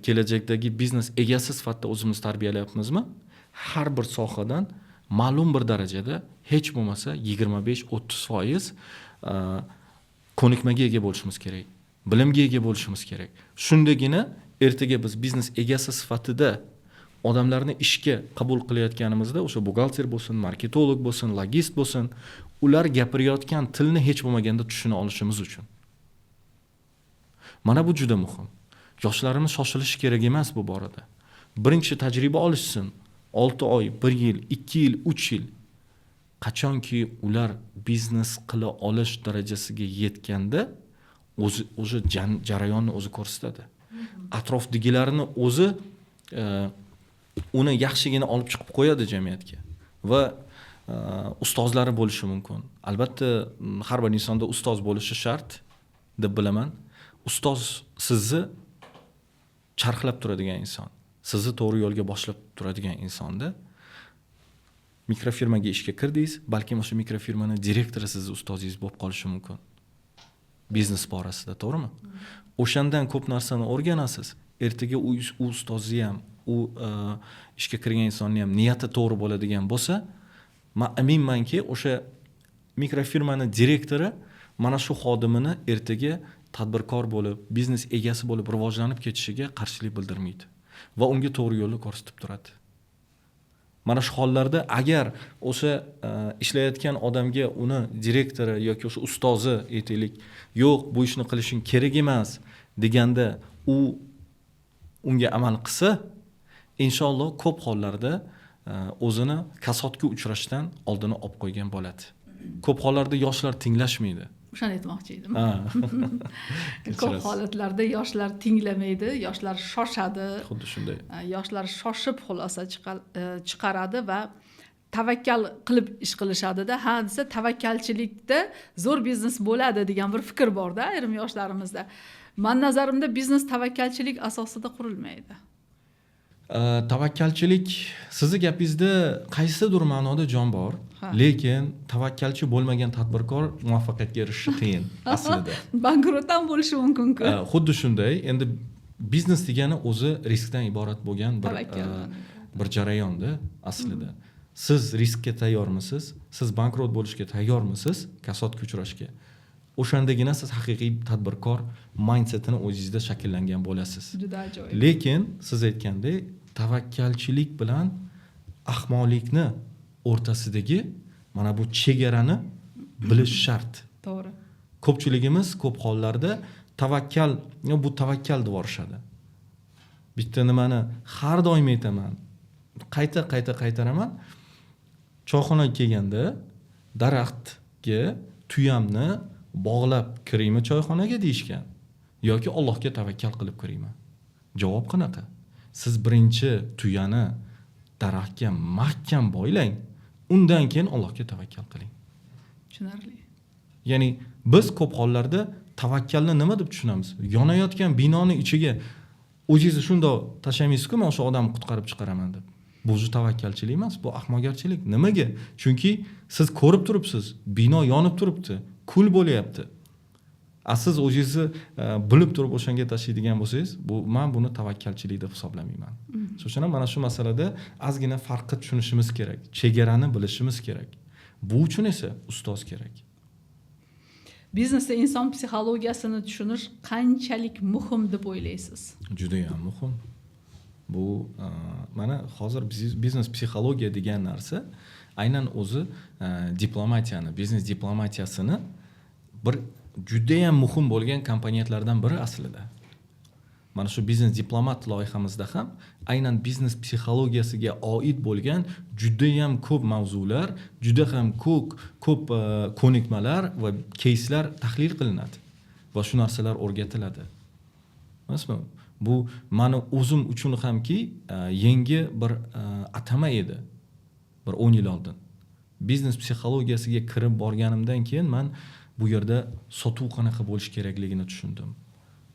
kelajakdagi biznes egasi sifatida o'zimiz tarbiyalayapmizmi? Har bir sohadan ma'lum bir darajada hech bo'lmasa 25-30% ko'nikmaga ega bo'lishimiz kerak. Bilimga ega bo'lishimiz kerak. Shundagina ertaga biz biznes egasi sifatida odamlarni ishga qabul qilayotganimizda o'sha buxgalter bo'lsin, marketolog bo'lsin, logist bo'lsin, ular gapirayotgan tilni hech bo'lmaganda tushuna olishimiz uchun. Mana bu juda muhim. Yoshlarimiz shoshilishi kerak emas bu borada. Birinchi tajriba olishsin. 6 oy, 1 yil, 2 yil, 3 yil. Qachonki ular biznes qila olish darajasiga yetganda o'zi jarayonni o'zi ko'rsatadi. Atrofdagilarni o'zi uni yaxshigina olib chiqib qo'yadi jamiyatga va ustozlari bo'lishi mumkin. Albatta har bir insonda ustoz bo'lishi shart deb bilaman. Ustoz sizni charxlab turadigan inson, sizni to'g'ri yo'lga boshlab turadigan insonda mikrofirmaga ishga kirdingiz, balki o'sha mikrofirmaning direktori sizni ustozingiz bo'lib qolishi mumkin. Biznes borasida, to'g'rimi? O'shandan ko'p narsani o'rganasiz. Ertaga u ustozni ham, u ishga kirgan insonni ham niyati to'g'ri bo'ladigan bo'lsa, men aminmanki, o'sha mikrofirmaning direktori mana shu xodimini ertaga tadbirkor bo'lib, biznes egasi bo'lib rivojlanib ketishiga qarshilik bildirmaydi va unga to'g'ri yo'lni ko'rsatib turadi. Mana shu hollarda agar o'sha ishlayotgan odamga uni direktori yoki o'sha ustozi aytaylik, yo'q, bu ishni qilishing kerak emas deganda u unga amal qilsa, inshaalloh ko'p hollarda o'zini kasodga uchrashdan oldini olib qo'ygan bo'ladi. Ko'p hollarda yoshlar tinglashmaydi. O'shani aytmoqchi edim. Ha. Ko'p holatlarda yoshlar tinglamaydi, yoshlar shoshadi. Xuddi shunday. Yoshlar shoshib xulosa chiqaradi va tavakkal qilib ish qilishadi-da. Ha desa tavakkalchilikda zo'r biznes bo'ladi degan bir fikr bor-da ayrim yoshlarimizda. Men nazarimda biznes tavakkalchilik asosida qurilmaydi. Tavakkalchilik sizni gapingizda qaysidir ma'noda jon bor, lekin tavakkalchi bo'lmagan tadbirkor muvaffaqiyatga erishishi qiyin aslida. Bankrot ham bo'lishi mumkin-ku. Xuddi shunday. Endi biznes degani o'zi riskdan iborat bo'lgan bir jarayonda aslida. Siz riskka tayyormisiz? Siz bankrot bo'lishga tayyormisiz? Kasodga uchrashga. O'shandagina siz haqiqiy tadbirkor mindsetini o'zingizda shakllangan bo'lasiz. Juda ajoyib. Lekin siz aytgandek, tavakkalchilik bilan ahmoqlikni o'rtasidagi mana bu chegarani bilish shart. To'g'ri. Ko'pchiligimiz ko'p hollarda bu tavakkal deb yorishadi. Bitta nimani har doim aytaman, qaytaraman. Choyxonaga kelganda daraxtga tuyamni bog'lab kiraymi choyxonaga deyishgan yoki Allohga tavakkal qilib kiraymi? Javob qanaqa? Siz birinchi tuyani daraxtga mahkam bog'lang, undan keyin Allohga tavakkal qiling. Tushunarli. Ya'ni biz ko'p hollarda tavakkalni nima deb tushunamiz? Yonayotgan binoni ichiga o'zingizni shundoq tashlamaysiz-ku, men o'sha odamni qutqarib chiqaraman deb. Bu tavakkalchilik emas, bu ahmoqgarchilik. Nimaga? Chunki siz ko'rib turibsiz, bino yonib turibdi, kul bo'lyapti. Siz o'zingizni bilib turib o'shanga tashlaydigan bo'lsangiz, men buni tavakkalchilik deb hisoblamayman. Shuning uchun mana shu masalada ozgina farqni tushunishimiz kerak, chegarani bilishimiz kerak. Bu uchun esa ustoz kerak. Biznesda inson psixologiyasini tushunish qanchalik muhim deb o'ylaysiz? Juda ham muhim. Bu mana hozir biznes psixologiya degan narsa aynan o'zi diplomatiyani, biznes diplomatiyasini bir juda ham muhim bo'lgan komponentlardan biri aslida. Mana shu biznes diplomat loyihamizda ham aynan biznes psixologiyasiga oid bo'lgan juda ham ko'p mavzular, juda ham ko'p ko'nikmalar va keyslar tahlil qilinadi va shu narsalar o'rgatiladi. Emasmi? Bu meni o'zim uchun hamki yangi bir atama edi. Bir 10 yil oldin. Biznes psixologiyasiga kirib borganimdan keyin men bu yerda sotuv qanaqa bo'lish kerakligini tushundim.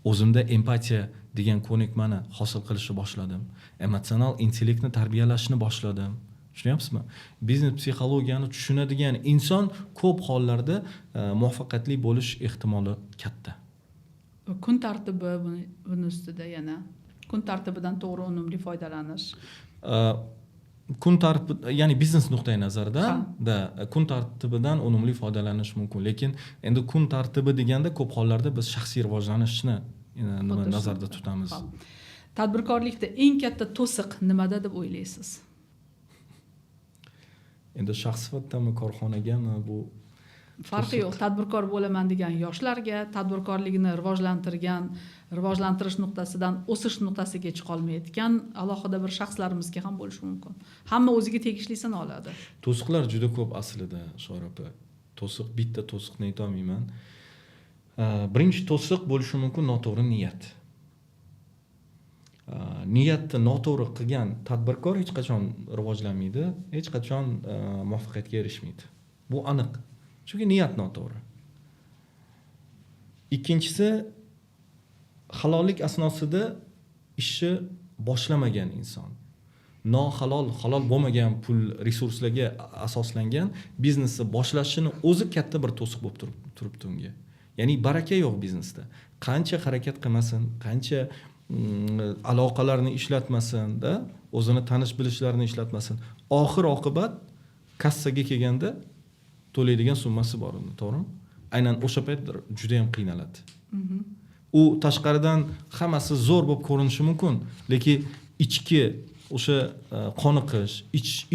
O'zimda empatiya degan ko'nikmani hosil qilishni boshladim. Emotsional intellektni tarbiyalashni boshladim. Tushunyapsizmi? Biznes psixologiyani tushunadigan inson ko'p hollarda muvaffaqiyatli bo'lish ehtimoli katta. Kun tartibi buni ustida yana kun tartibidan to'g'ri unumli foydalanish. Kun tartibi, ya'ni biznes nuqtai nazaridan kun tartibidan unumli foydalanish mumkin, lekin endi kun tartibi deganda ko'p hollarda biz shaxsiy rivojlanishni nazarda tutamiz. Tadbirkorlikda eng katta to'siq nimada deb o'ylaysiz? Endi shaxs sifatidami, korxonagami bu farqi yo'q. Tadbirkor bo'laman degan yoshlarga, tadbirkorligini rivojlantirish nuqtasidan o'sish nuqtasiga chiqa olmayotgan alohida bir shaxslarimizga ham bo'lishi mumkin. Hamma o'ziga tegishlisini oladi. To'siqlar juda ko'p aslida, Shoir opa. To'siq bitta to'siqni ayta olmayman. Birinchi to'siq bo'lishi mumkin noto'g'ri niyat. Niyatni noto'g'ri qilgan tadbirkor hech qachon rivojlanmaydi, hech qachon muvaffaqiyatga erishmaydi. Bu aniq. Chunki niyat noto'g'ri. Ikkinchisi, halollik asnosida ishni boshlamagan inson. Halol bo'lmagan pul resurslarga asoslangan biznesni boshlashini o'zi katta bir to'siq bo'lib turibdi unga. Ya'ni baraka yo'q biznesda. Qancha harakat qilmasin, qancha aloqalarni ishlatmasin-da, o'zini tanish bilishlarini ishlatmasin, oxir oqibat kassaga kelganda to'laydigan summasi bor uni, to'g'rimi? Aynan o'sha payt juda ham qiynaladi. U tashqaridan hammasi zo'r bo'lib ko'rinishi mumkin, lekin ichki o'sha qoniqish,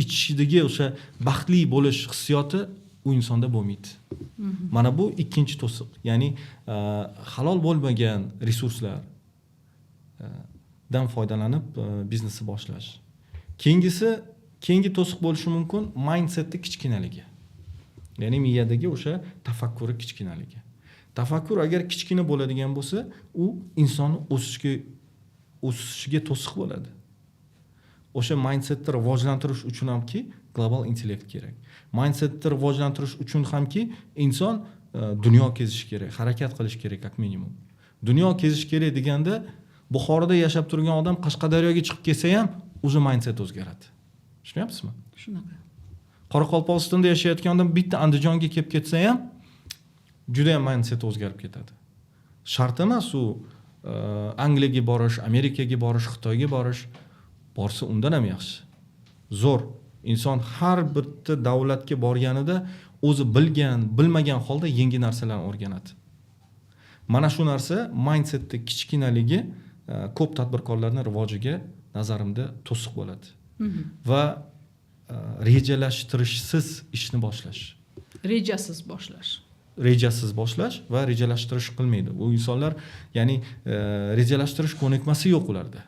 ichishidagi o'sha baxtli bo'lish hissiyoti u insonda bo'lmaydi. Mana bu ikkinchi to'siq. Ya'ni halol bo'lmagan resurslar dan foydalanib biznesni boshlash. Keyingisi Keyingi to'siq bo'lishi mumkin mindsetni kichkinaligi. Ya'ni miyadagi o'sha tafakkuri kichkinaligi. Tafakkur agar kichkina bo'ladigan bo'lsa, u insonni o'sishiga to'siq bo'ladi. O'sha mindsetni rivojlantirish uchun hamki global intellekt kerak. Mindsetni rivojlantirish uchun hamki inson dunyo kezishi kerak, harakat qilish kerak как minimum. Dunyo kezish kerak deganda Buxoroda yashab turgan odam Qashqadaryoga chiqib kelsa ham o'zi mindset o'zgaradi. Tushunyapsizmi? Shunaqa. Qoraqalpog'istonda yashayotgan odam bitta Andijonga kelib ketsa ham juda ham mindset o'zgarib ketadi. Shart emas u Angliyaga borish, Amerikaga borish, Xitoyga borish, borsa undan ham yaxshi. Zo'r. Inson har bitta davlatga borganida o'zi bilmagan holda yangi narsalarni o'rganadi. Mana shu narsa mindsetda kichkinaligi ko'p tadbirkorlarning rivojiga nazarimda to'siq bo'ladi. Va rejalashtirishsiz ishni boshlash. Rejasiz boshlash va rejalashtirish qilmaydi. Bu insonlar, ya'ni rejalashtirish ko'nikmasi yo'q ularda.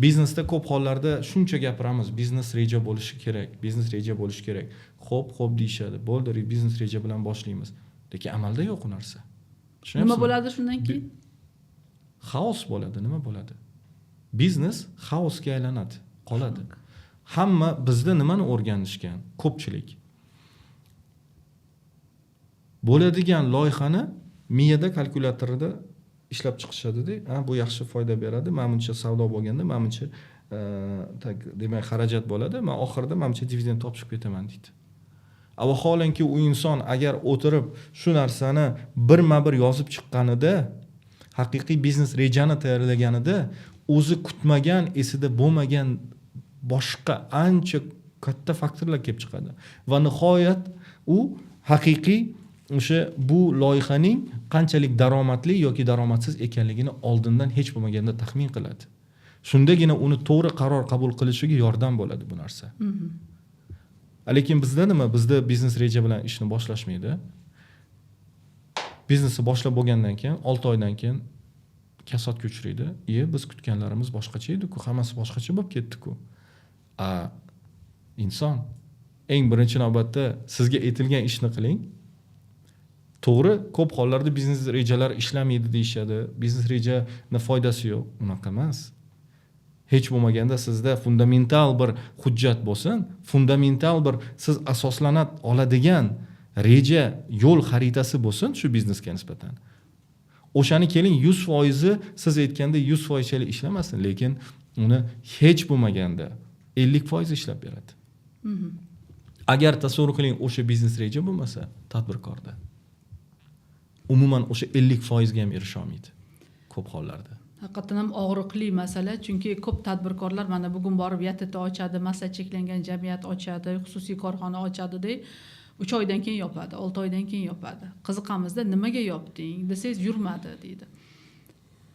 Biznesda ko'p hollarda shuncha gapiramiz, biznes reja bo'lishi kerak, biznes reja bo'lishi kerak. Xo'p deyishadi. Bo'ldi, biznes reja bilan boshlaymiz. Lekin amalda yo'q u narsa. Nima bo'ladi shundan keyin? Xaos bo'ladi, nima bo'ladi? Biznes xaosga aylanadi, qoladi. Hamma bizda nimani o'rganishgan? Ko'pchilik bo'ladigan loyihani miyada kalkulyatorida ishlab chiqishadi-da, bu yaxshi foyda beradi, menimcha savdo bo'lganda menimcha demak xarajat bo'ladi, men oxirida menimcha dividend topib ketaman deydi. Vaholanki u inson agar o'tirib shu narsani birma-bir yozib chiqqanida, haqiqiy biznes rejani tayyorlaganida, o'zi kutmagan, esida bo'lmagan boshqa ancha katta faktorlar kelib chiqadi. Va nihoyat u haqiqiy o'sha bu loyihaning qanchalik daromadli yoki daromadsiz ekanligini oldindan hech bo'lmaganda taxmin qiladi. Shundagina uni to'g'ri qaror qabul qilishiga yordam bo'ladi bu narsa. Lekin bizda nima? Bizda biznes reja bilan ishni boshlashmaydi. Biznesni boshlab bo'lgandan keyin 6 oydan keyin kasodga uchraydi. Biz kutganlarimiz boshqacha edi-ku, hammasi boshqacha bo'lib ketdi-ku. Inson eng birinchi navbatda sizga aytilgan ishni qiling. To'g'ri, ko'p hollarda biznes rejalar ishlamaydi deyshadi. Biznes rejani foydasi yo'q. Unaqa emas. Hech bo'lmaganda sizda fundamental bir hujjat bo'lsin, fundamental bir siz asoslanat oladigan reja, yo'l xaritasi bo'lsin shu biznesga nisbatan. O'shani keling 100% siz aytganda 100% ishlamasin, lekin uni hech bo'lmaganda 50% ishlab beradi. Agar tasavvur qiling, o'sha biznes reja bo'lmasa, tadbirkorda umuman o'sha 50% ga ham erisha olmaydi ko'p hollarda. Haqiqatan ham og'riqli masala, chunki ko'p tadbirkorlar mana bugun borib YTT ochadi, massa cheklangan jamiyat ochadi, xususiy korxona ochadi-da, 3 oydan keyin yopadi, 6 oydan keyin yopadi. Qiziqamizda nimaga yopding desangiz yurmadi deydi.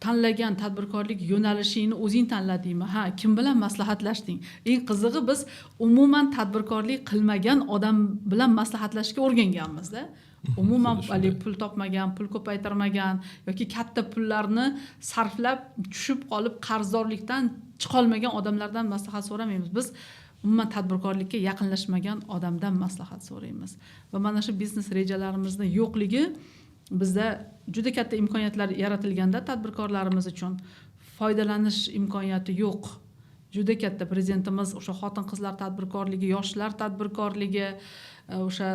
Tanlagan tadbirkorlik yo'nalishingni o'zing tanladingmi? Kim bilan maslahatlashding? Eng qizig'i biz umuman tadbirkorlik qilmagan odam bilan maslahatlashishga o'rganganmiz-da. Umuman pul topmagan, pul ko'paytirmagan yoki katta pullarni sarflab tushib qolib qarzdorlikdan chiqolmagan odamlardan maslahat so'ramaymiz. Biz umuman tadbirkorlikka yaqinlashmagan odamdan maslahat so'raymiz. Va mana shu biznes rejalarimizning yo'qligi bizda juda katta imkoniyatlar yaratilganda tadbirkorlarimiz uchun foydalanish imkoniyati yo'q. Juda katta prezidentimiz o'sha xotin-qizlar tadbirkorligi, yoshlar tadbirkorligi, o'sha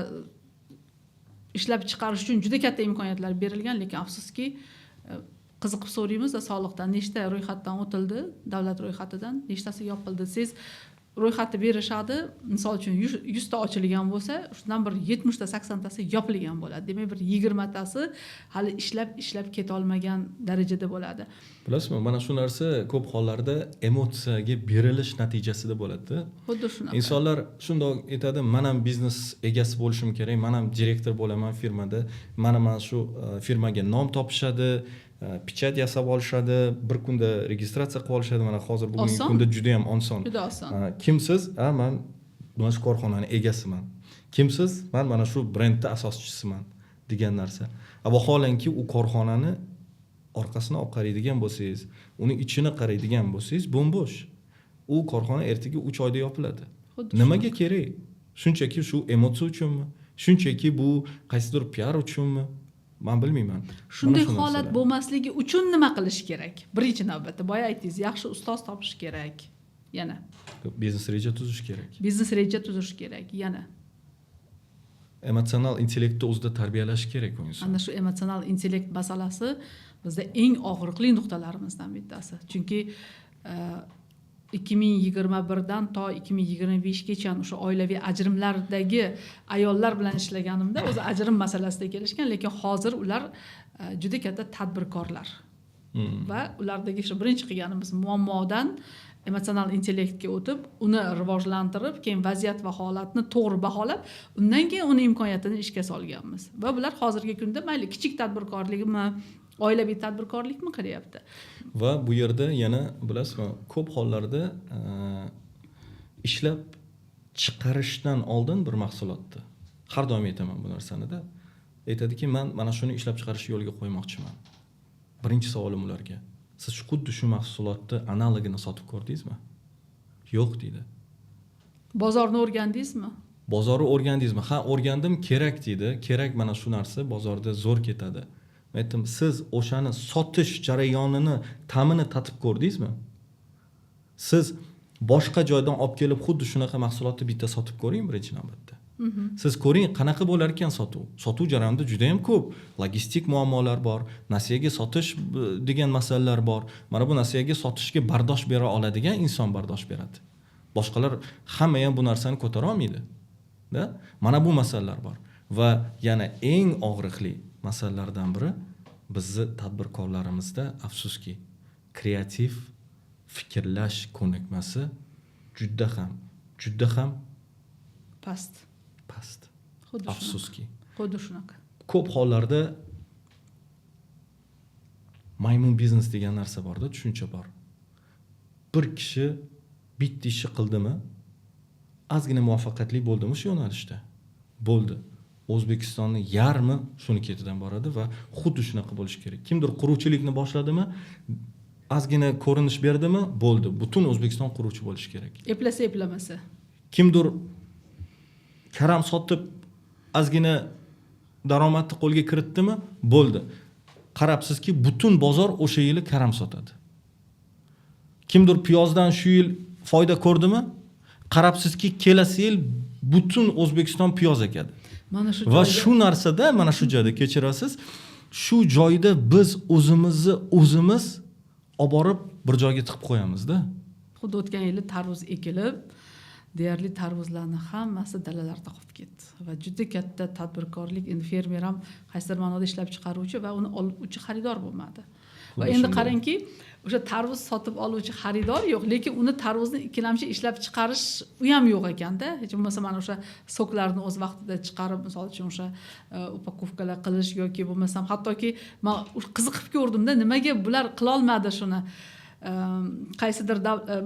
ishlab chiqarish uchun juda katta imkoniyatlar berilgan, lekin afsuski qiziqib so'raymiz da soliqdan nechta ro'yxatdan o'tildi, davlat ro'yxatidan nechtasi yopildi. Siz ro'yxatni berishadi, misol uchun 100 ta ochilgan bo'lsa, shundan bir 70 ta 80 tasi yopilgan bo'ladi. Demak, bir 20 tasi hali ishlab keta olmagan darajada bo'ladi. Bilasizmi, mana shu narsa ko'p hollarda emotsiyaga berilish natijasida bo'ladi. Xuddi shunaqa. Insonlar shundoq aytadi, men ham biznes egasi bo'lishim kerak, men ham direktor bo'laman firmada, mana shu firmaga nom topishadi, pichat yasab olishadi, bir kunda registratsiya qilib olishadi. Mana hozir bugungi kunda juda ham oson. Juda oson. Kimsiz? Men mana shu korxonaning egasiman. Kimsiz? Men mana shu brendda asoschisiman degan narsa. Vaholanki u korxonani orqasini olib qaraydigan bo'lsangiz, uni ichini qaraydigan bo'lsangiz, bo'm-bo'sh. U korxona ertaga 3 oyda yopiladi. Xuddi Nimaga kerak? Shunchaki shu emotsiya uchunmi? Shunchaki bu qaysidir piar uchunmi? Men bilmayman. shunday Mana shu holat narsalar. bo'lmasligi uchun nima qilish kerak? Birinchi navbatda boya aytdingiz, yaxshi ustoz topish kerak. Yana Biznes reja tuzish kerak. biznes reja tuzish kerak. Yana Emotsional intellektni o'zida tarbiyalash kerak u inson. ana shu emotsional intellekt masalasi bizda eng og'riqli nuqtalarimizdan bittasi. Chunki 2021dan to 2025gacha o'sha oilaviy ajrimlardagi ayollar bilan ishlaganimda o'zi ajrim masalasida kelishgan, lekin hozir ular juda katta tadbirkorlar. Va ulardagi shu birinchi qilganimiz muammodan emotsional intellektga o'tib, uni rivojlantirib, keyin vaziyat va holatni to'g'ri baholab, undan keyin uni imkoniyatini ishga solganmiz. Va bular hozirgi kunda mayli kichik tadbirkorlikmi, oilaviy tadbirkorlikmi qilyapti. Va bu yerda yana bilasizmi, ko'p hollarda ishlab chiqarishdan oldin bir mahsulotni har doim aytaman bu narsani-da. Aytadiki, men mana shuni ishlab chiqarishni yo'lga qo'ymoqchiman. Birinchi savolim ularga: siz xuddi shu mahsulotni analogini sotib ko'rdingizmi? Yo'q deydi. Bozorni o'rgandingizmi? Bozorni o'rgandingizmi? Ha, o'rgandim, kerak deydi. Kerak, mana shu narsa bozorda zo'r ketadi. Men aytdim, siz o'shani sotish jarayonini, ta'mini tatib ko'rdingizmi? Siz boshqa joydan olib kelib xuddi shunaqa mahsulotni bitta sotib ko'ring birinchi navbatda. Siz ko'ring qanaqa bo'lar ekan sotuv. Sotuv jarayonida juda ham ko'p logistik muammolar bor, nasiyaga sotish degan masalalar bor. Mana bu nasiyaga sotishga bardosh bera oladigan inson bardosh beradi. Boshqalar hamma ham bu narsani ko'tara olmaydi. Da? Mana bu masalalar bor. Va yana eng og'riqli masalalardan biri bizni tadbirkorlarimizda afsuski kreativ fikrlash ko'nikmasi juda ham Past. Xuddi shunaqa. Afsuski. Xuddi shunaqa. Ko'p hollarda maymun biznes degan narsa borda, tushuncha bor. Bir kishi bitta ishni qildimi, ozgina muvaffaqiyatli bo'ldimi shu yo'nalishda? Bo'ldi. O'zbekistonning yarmi shuni ketidan boradi va xuddi shunaqa bo'lishi kerak. Kimdir quruvchilikni boshladimi, ozgina ko'rinish berdimi, bo'ldi. Butun O'zbekiston quruvchi bo'lishi kerak. Eplasa eplamasa. Kimdir karam sotib ozgina daromadni qo'lga kiritdimi, bo'ldi. Qarabsizki, butun bozor o'sha yili karam sotadi. Kimdir piyozdan shu yil foyda ko'rdimi, qarabsizki, kelasi yil butun O'zbekiston piyoz ekadi. Mana shu Va joyda shu narsada, mana shu joyda kechirasiz, shu joyda biz o'zimiz olib borib bir joyga tiqib qo'yamiz-da. xuddi o'tgan yili tarvuz ekilib, deyarli tarvuzlarning hammasi dalalarda qolib ketdi. Va juda katta tadbirkorlik, endi fermer ham qaysidir ma'noda ishlab chiqaruvchi va uni oluvchi xaridor bo'lmadi. Va endi qarangki, o'sha tarvuz sotib oluvchi xaridor yo'q, lekin uni tarvuzni ikkilamchi ishlab chiqarish u ham yo'q ekanda. Hech bo'lmasa mana o'sha soklarni o'z vaqtida chiqarib, misol uchun o'sha upakovkalar qilish yoki bo'lmasam hattoki men qiziqib ko'rdimda, nimaga bular qila olmadi shuni. Qaysidir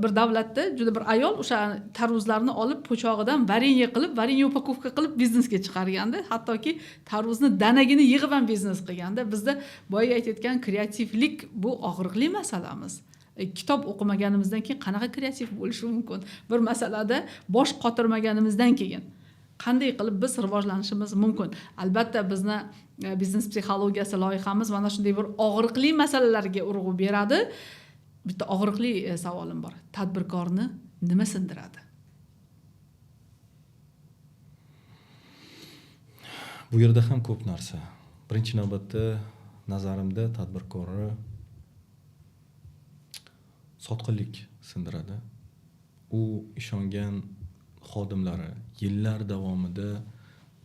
bir davlatda juda bir ayol o'sha tarvuzlarni olib po'chog'idan varenye qilib, varenye upakovka qilib biznesga chiqarganda, hattoki tarvuzni danagini yig'ib ham biznes qilganda. Bizda boya aytayotgan kreativlik bu og'riqli masalamiz. Kitob o'qimaganimizdan keyin qanaqa kreativ bo'lishi mumkin? Bir masalada bosh qotirmaganimizdan keyin qanday qilib biz rivojlanishimiz mumkin? Albatta bizni biznes psixologiyasi loyihamiz mana shunday bir og'riqli masalalarga urg'u beradi. Bitta og'riqli savolim bor. Tadbirkorni nima sindiradi? Bu yerda ham ko'p narsa. Birinchi navbatda nazarimda tadbirkorni sotqinlik sindiradi. U ishongan xodimlari yillar davomida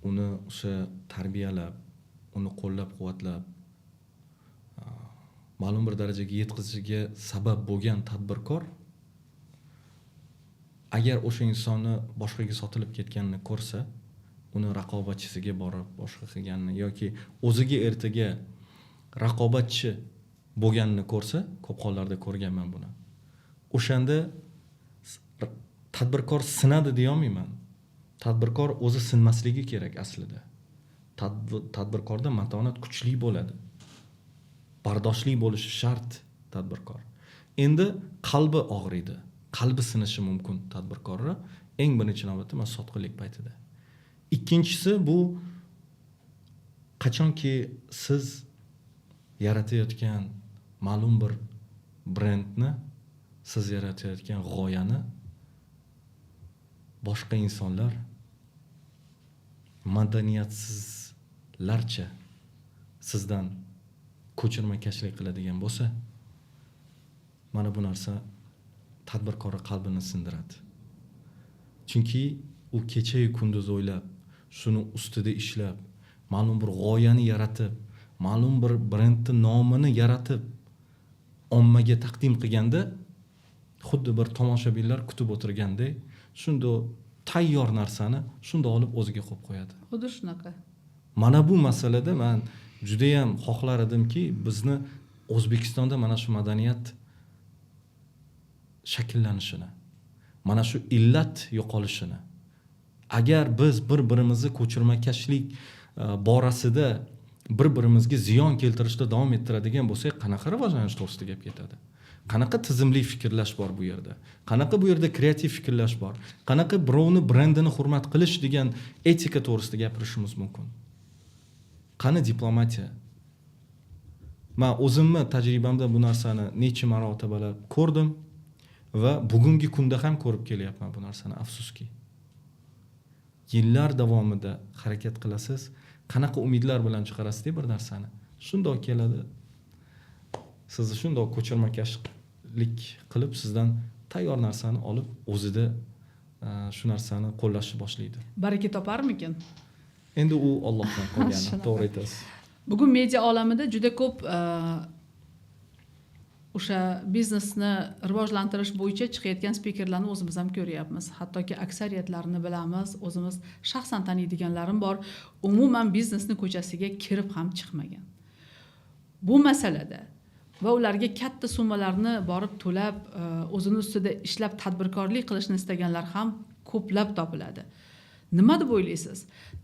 uni o'sha tarbiyalab, uni qo'llab-quvvatlab ma'lum bir darajaga yetkazishiga sabab bo'lgan tadbirkor agar o'sha insonni boshqaga sotilib ketganini ko'rsa, uni raqobatchisiga borib boshqa qilganini yoki o'ziga ertaga raqobatchi bo'lganini ko'rsa, ko'p hollarda ko'rganman buni. O'shanda tadbirkor sinadi deya olmayman. Tadbirkor o'zi sinmasligi kerak aslida. Tadbirkorda matonat kuchli bo'ladi. Bardoshli bo'lishi shart tadbirkor. Endi qalbi og'riydi. Qalbi sinishi mumkin tadbirkorni. eng birinchi navbatda mana sotqinlik paytida. Ikkinchisi bu qachonki siz yaratayotgan ma'lum bir brendni, siz yaratayotgan g'oyani boshqa insonlar madaniyatsizlarcha sizdan ko'chirmakashlik qiladigan bo'lsa, mana bu narsa tadbirkorning qalbini sindiradi. Chunki u kecha-yu kunduz o'ylab, shuni ustida ishlab, ma'lum bir g'oyani yaratib, ma'lum bir brendning nomini yaratib, ommaga taqdim qilganda, xuddi bir tomoshabinlar kutib o'tirgandek, shunday tayyor narsani shunda olib o'ziga qo'yib qo'yadi. Xuddi shunaqa. Mana bu masalada men juda ham xohlar edimki, bizni O'zbekistonda mana shu madaniyat shakllanishini, mana shu illat yo'qolishini, agar biz bir-birimizni ko'chirmakashlik borasida bir-birimizga ziyon keltirishda davom ettiradigan bo'lsak, qanaqa rivojlanish to'g'risida gap ketadi? Qanaqa tizimli fikrlash bor bu yerda? Qanaqa bu yerda kreativ fikrlash bor? Qanaqa birovni brendini hurmat qilish degan etika to'g'risida gapirishimiz mumkin? Qani diplomatiya? Men o'zimni tajribamda bu narsani necha marotabalab ko'rdim va bugungi kunda ham ko'rib kelyapman bu narsani, afsuski. Yillar davomida harakat qilasiz, qanaqa umidlar bilan chiqarasiz bir narsani. Shundoq keladi. Sizni shundoq ko'chirmakashlik qilib sizdan tayyor narsani olib o'zida shu narsani qo'llashni boshlaydi. Baraka toparmikin? Endi u Allohdan qolgani, to'g'ri aytasiz. Bugun media olamida juda ko'p o'sha biznesni rivojlantirish bo'yicha chiqayotgan spikerlarni o'zimiz ham ko'ryapmiz. Hattoki aksariyatlarini bilamiz, o'zimiz shaxsan taniydiganlarim bor, umuman biznesni ko'chasiga kirib ham chiqmagan. Bu masalada va ularga katta summalarni borib to'lab, o'zini ustida ishlab tadbirkorlik qilishni istaganlar ham ko'plab topiladi. Nima deb o'ylaysiz?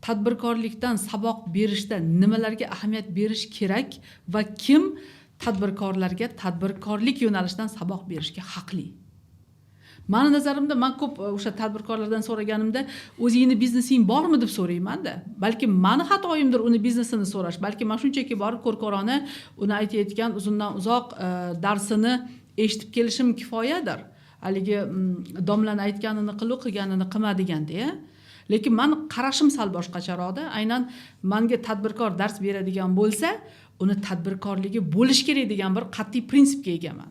Tadbirkorlikdan saboq berishda nimalarga ahamiyat berish kerak va kim tadbirkorlarga tadbirkorlik yo'nalishidan saboq berishga haqli? Mani nazarimda, men ko'p o'sha tadbirkorlardan so'raganimda, o'zingni biznesing bormi deb so'rayman-da. Balki meni xatoyimdir uni biznesini so'rash. Balki men shunchaki borib ko'rkorona uni aytayotgan uzundan uzoq darsini eshitib kelishim kifoyadir. Haligi domlani aytganini qilu, qilganini qilma deganda-ya. Lekin men qarashim sal boshqacharoqda. Aynan menga tadbirkor dars beradigan bo'lsa, uni tadbirkorligi bo'lish kerak degan bir qat'iy prinsipga egaman.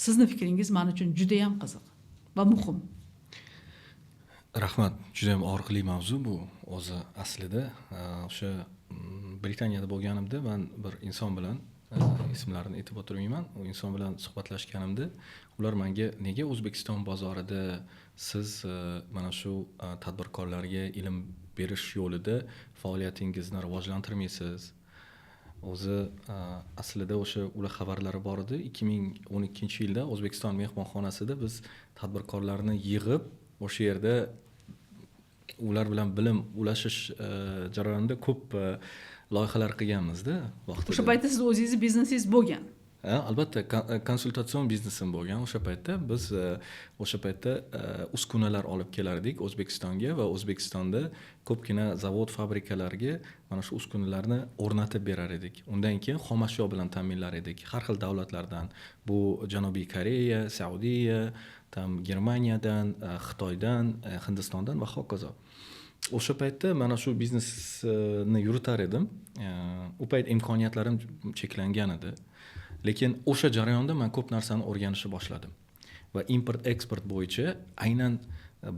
Sizni fikringiz men uchun juda ham qiziq va muhim. Rahmat, juda ham og'riqli mavzu bu o'zi aslida. O'sha Britaniyada bo'lganimda men bir inson bilan ismlarini aytib o'tirmayman. U inson bilan suhbatlashganimda ular menga nega O'zbekiston bozorida siz mana shu tadbirkorlarga ilm berish yo'lida faoliyatingizni rivojlantirmaysiz? O'zi aslida o'sha ular xabarlari bor edi. 2012-yilda O'zbekiston mehmonxonasida biz tadbirkorlarni yig'ib, o'sha yerda ular bilan bilim ulashish jarayonida ko'p loyihalar qilganmiz-da vaqtida. O'sha paytda siz o'zingiz biznesingiz bo'lgan. Albatta, konsultatsion biznesim bo'lgan o'sha paytda. Biz o'sha paytda uskunalar olib kelardik O'zbekistonga va O'zbekistonda ko'pgina zavod, fabrikalarga mana shu uskunalarni o'rnatib berar edik. Undan keyin xomashyo bilan ta'minlar edik. Har xil davlatlardan, bu Janubiy Koreya, Saudiya, Germaniyadan, Xitoydan, Hindistondan va hokazo. O'sha paytda mana shu biznesni yuritar edim. U payt imkoniyatlarim cheklangan edi. Lekin o'sha jarayonda men ko'p narsani o'rganishni boshladim. Va import-eksport bo'yicha aynan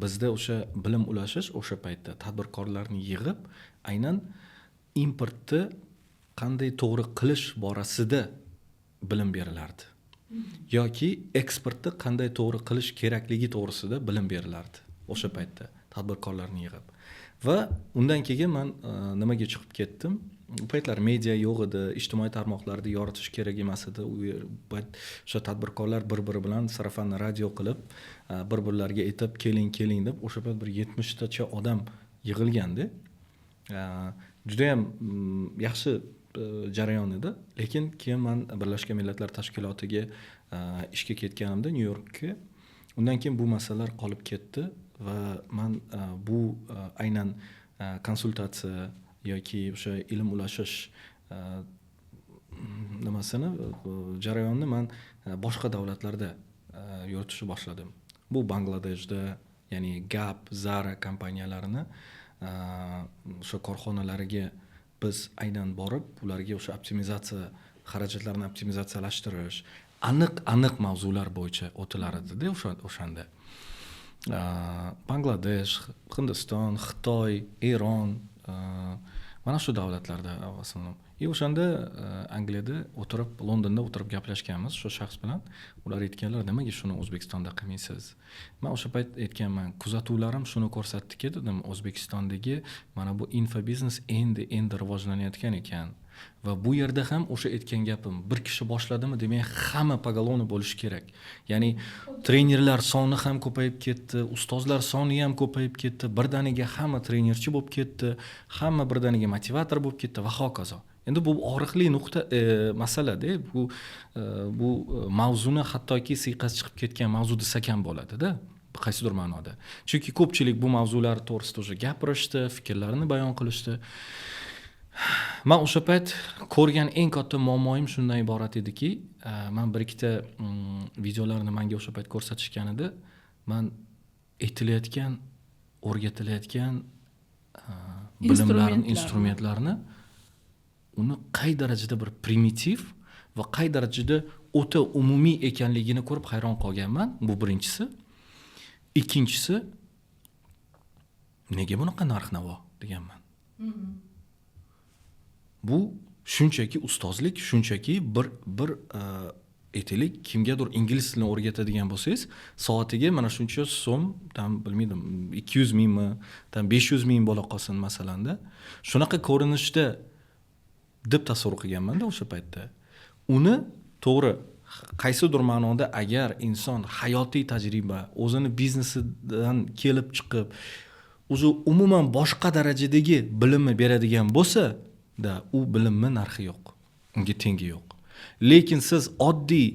bizda o'sha bilim ulashish o'sha paytda tadbirkorlarni yig'ib, aynan importni qanday to'g'ri qilish borasida bilim berilardi. Yoki eksportni qanday to'g'ri qilish kerakligi to'g'risida bilim berilardi o'sha paytda tadbirkorlarni yig'ib. Va undan keyin men nimaga chiqib ketdim? U paytlar media yo'q edi, ijtimoiy tarmoqlarni yoritish kerak emas edi. O'sha tadbirkorlar bir-biri bilan sarafanni radio qilib, bir-birlariga aytib, keling deb o'sha payt bir 70 tacha odam yig'ilgandi. Juda ham yaxshi jarayon edi. Lekin keyin men Birlashgan Millatlar Tashkilotiga ishga ketganimda Nyu-Yorkka. Undan keyin bu masalalar qolib ketdi va man bu aynan konsultatsiya yoki o'sha ilm ulashish nimasini jarayonni man boshqa davlatlarda yuritishni boshladim. Bu Bangladeshda, ya'ni Gap, Zara kompaniyalarini o'sha korxonalariga biz aynan borib, ularga o'sha optimizatsiya xarajatlarni optimizatsiyalashtirish, aniq mavzular bo'yicha o'tilar edi-da o'shanda. Bangladesh, Hindiston, Xitoy, Eron, mana shu davlatlarda asosan. O'shanda Angliyada o'tirib, Londonda o'tirib gaplashganmiz shu shaxs bilan. Ular aytganlar, nimaga shuni O'zbekistonda qilmaysiz? Men o'sha payt aytganman, kuzatuvlarim shuni ko'rsatdiki, dedim, O'zbekistondagi mana bu infobiznes endi rivojlanayotgan ekan. Va bu yerda ham o'sha aytgan gapim, bir kishi boshladimi, demak hamma pogaloni bo'lishi kerak. Ya'ni trenerlar soni ham ko'payib ketdi, ustozlar soni ham ko'payib ketdi, birdaniga hamma trenerchi bo'lib ketdi, hamma birdaniga motivator bo'lib ketdi va hokazo. Endi bu og'riqli nuqta masala-da, bu mavzuni hattoki siyqasi chiqib ketgan mavzu desak ham bo'ladi-da, qaysidir ma'noda. Chunki ko'pchilik bu mavzular to'g'risida o'sha gapirishdi, fikrlarini bayon qilishdi. Men o'sha payt ko'rgan eng katta muammoim shundan iborat ediki, men bir ikkita videolarni menga o'sha payt ko'rsatishgan edi. Men aytilayotgan, o'rgatilayotgan bilimlarni, instrumentlarni uni qay darajada bir primitiv va qay darajada o'ta umumiy ekanligini ko'rib hayron qolganman. Bu birinchisi. Ikkinchisi, nega bunaqa narx-navo deganman. Bu shunchaki ustozlik, shunchaki bir aytaylik, kimgadir ingliz tilini o'rgatadigan bo'lsangiz, soatiga mana shuncha so'm, tam bilmaydim, 200 mingmi, tam 500 ming bo'la qolsin masalanda. Shunaqa ko'rinishda deb tasavvur qilganman-da o'sha paytda. Uni to'g'ri, qaysidir ma'noda agar inson hayotiy tajriba, o'zini biznesidan kelib chiqib, o'zi umuman boshqa darajadagi bilimni beradigan bo'lsa, da u bilimni narxi yo'q, unga tengi yo'q. Lekin siz oddiy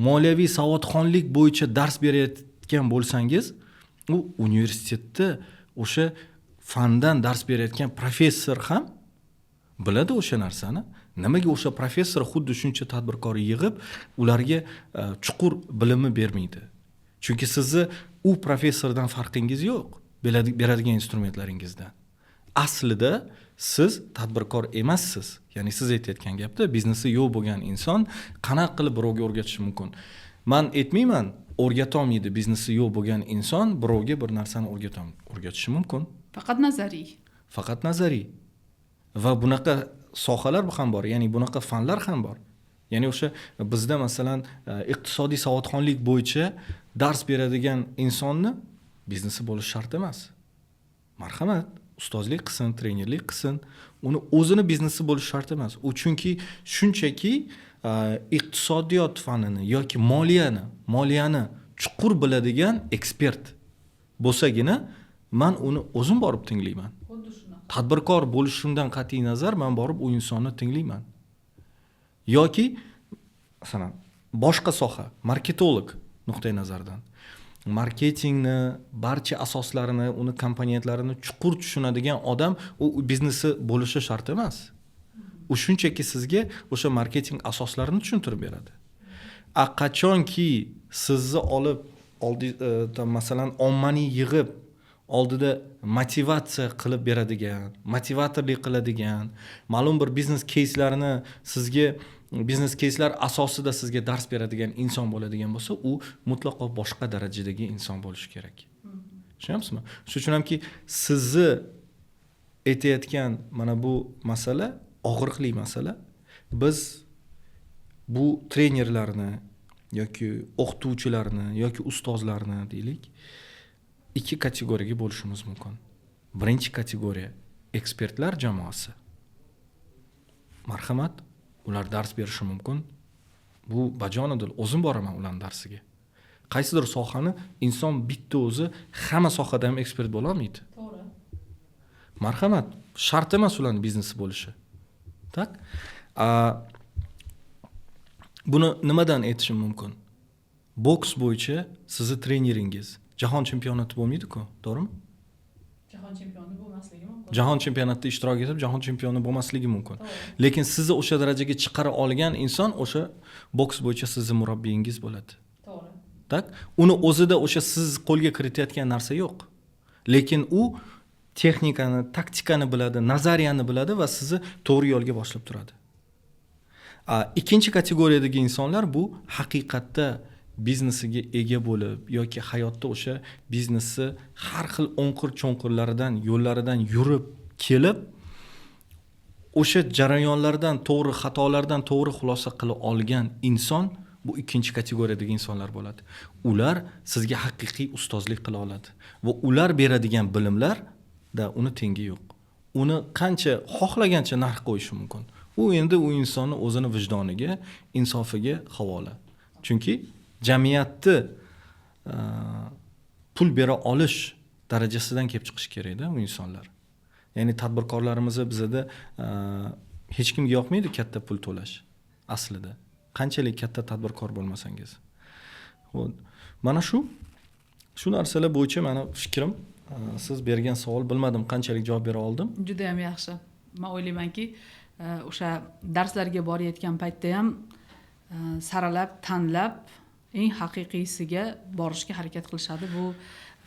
moliyaviy savodxonlik bo'yicha dars berayotgan bo'lsangiz, u universitetda o'sha fandan dars berayotgan professor ham biladi o'sha narsani. Nimaga o'sha professor xuddi shuncha tadbirkor yig'ib, ularga chuqur bilimni bermaydi? Chunki sizni u professordan farqingiz yo'q, beradigan instrumentlaringizdan. Aslida siz tadbirkor emassiz. Ya'ni siz aytayotgan gapda biznesi yo'q bo'lgan inson qanaqa qilib birovga o'rgatishi mumkin? Men aytmayman, o'rgata olmaydi biznesi yo'q bo'lgan inson birovga bir narsani o'rgatishi mumkin. Faqat nazariy. Faqat nazariy. Va bunaqa sohalar ham bor, ya'ni bunaqa fanlar ham bor. Ya'ni o'sha bizda masalan iqtisodiy savodxonlik bo'yicha dars beradigan insonni biznesi bo'lish shart emas. Marhamat, ustozlik qilsin, trenerlik qilsin, uni o'zini biznesi bo'lish shart emas. U chunki shunchaki iqtisodiyot fanini yoki moliyani chuqur biladigan ekspert bo'lsagina men uni o'zim borib tinglayman. Tadbirkor bo'lishimdan qat'iy nazar men borib u insonni tinglayman. Yoki masalan boshqa soha, marketolog nuqtai nazardan marketingni barcha asoslarini, uni komponentlarini chuqur tushunadigan odam u biznesi bo'lishi shart emas. U shunchaki sizga o'sha marketing asoslarini tushuntirib beradi. Qachonki sizni olib masalan ommani yig'ib oldida motivatsiya qilib beradigan, motivatorlik qiladigan, ma'lum bir biznes keyslarni sizga biznes keyslar asosida sizga dars beradigan inson bo'ladigan bo'lsa, u mutlaqo boshqa darajadagi inson bo'lishi kerak. Tushunyapsizmi? Shuning uchun hamki sizni aytayotgan mana bu masala og'riqli masala. Biz bu trenerlarni yoki o'qituvchilarni yoki ustozlarni deylik, ikki kategoriyaga bo'lishimiz mumkin. Birinchi kategoriya ekspertlar jamoasi. Marhamat, ular dars berishi mumkin. Bu bajonidil, o'zim boraman ularning darsiga. Qaysidir sohani inson bitta o'zi hamma sohada ham ekspert bo'la olmaydi. To'g'ri. Marhamat, shart emas ularning biznesi bo'lishi. Tak? Buni nimadan aytishim mumkin? Boks bo'yicha sizni treneringiz Jahon chempionati bo'lmaydi-ku, to'g'rimi? Jahon chempioni bo'lmasligi mumkin. Jahon chempionatida ishtirok etib, jahon chempioni bo'lmasligi mumkin. Lekin sizni o'sha darajaga chiqara olgan inson o'sha boks bo'yicha sizning murabbiyingiz bo'ladi. To'g'ri. Tak? Uni o'zida o'sha siz qo'lga kiritayotgan narsa yo'q. Lekin u texnikani, taktikani biladi, nazariyani biladi va sizni to'g'ri yo'lga boshlab turadi. Ikkinchi kategoriyadagi insonlar bu haqiqatda biznesiga ega bo'lib yoki hayotda o'sha biznesni har xil o'nqir-cho'nqirlaridan, yo'llaridan yurib kelib, o'sha jarayonlardan to'g'ri, xatolardan to'g'ri xulosa qila olgan inson bu ikkinchi kategoriyadagi insonlar bo'ladi. Ular sizga haqiqiy ustozlik qila oladi va ular beradigan bilimlarda uni tengi yo'q. Uni qancha xohlagancha narx qo'yishi mumkin. U endi u insonni o'zini vijdoniga, insofiga havola. Chunki jamiyatni pul bera olish darajasidan kelib chiqish kerak-da u insonlar. Ya'ni tadbirkorlarimizni bizda hech kimga yoqmaydi katta pul to'lash aslida. Qanchalik katta tadbirkor bo'lmasangiz. Mana shu narsalar bo'yicha meni fikrim. Siz bergan savol bilmadim qanchalik javob bera oldim. Juda ham yaxshi. Men o'ylaymanki, o'sha darslarga borayotgan paytda ham saralab, tanlab eng haqiqiysiga borishga harakat qilishadi. Bu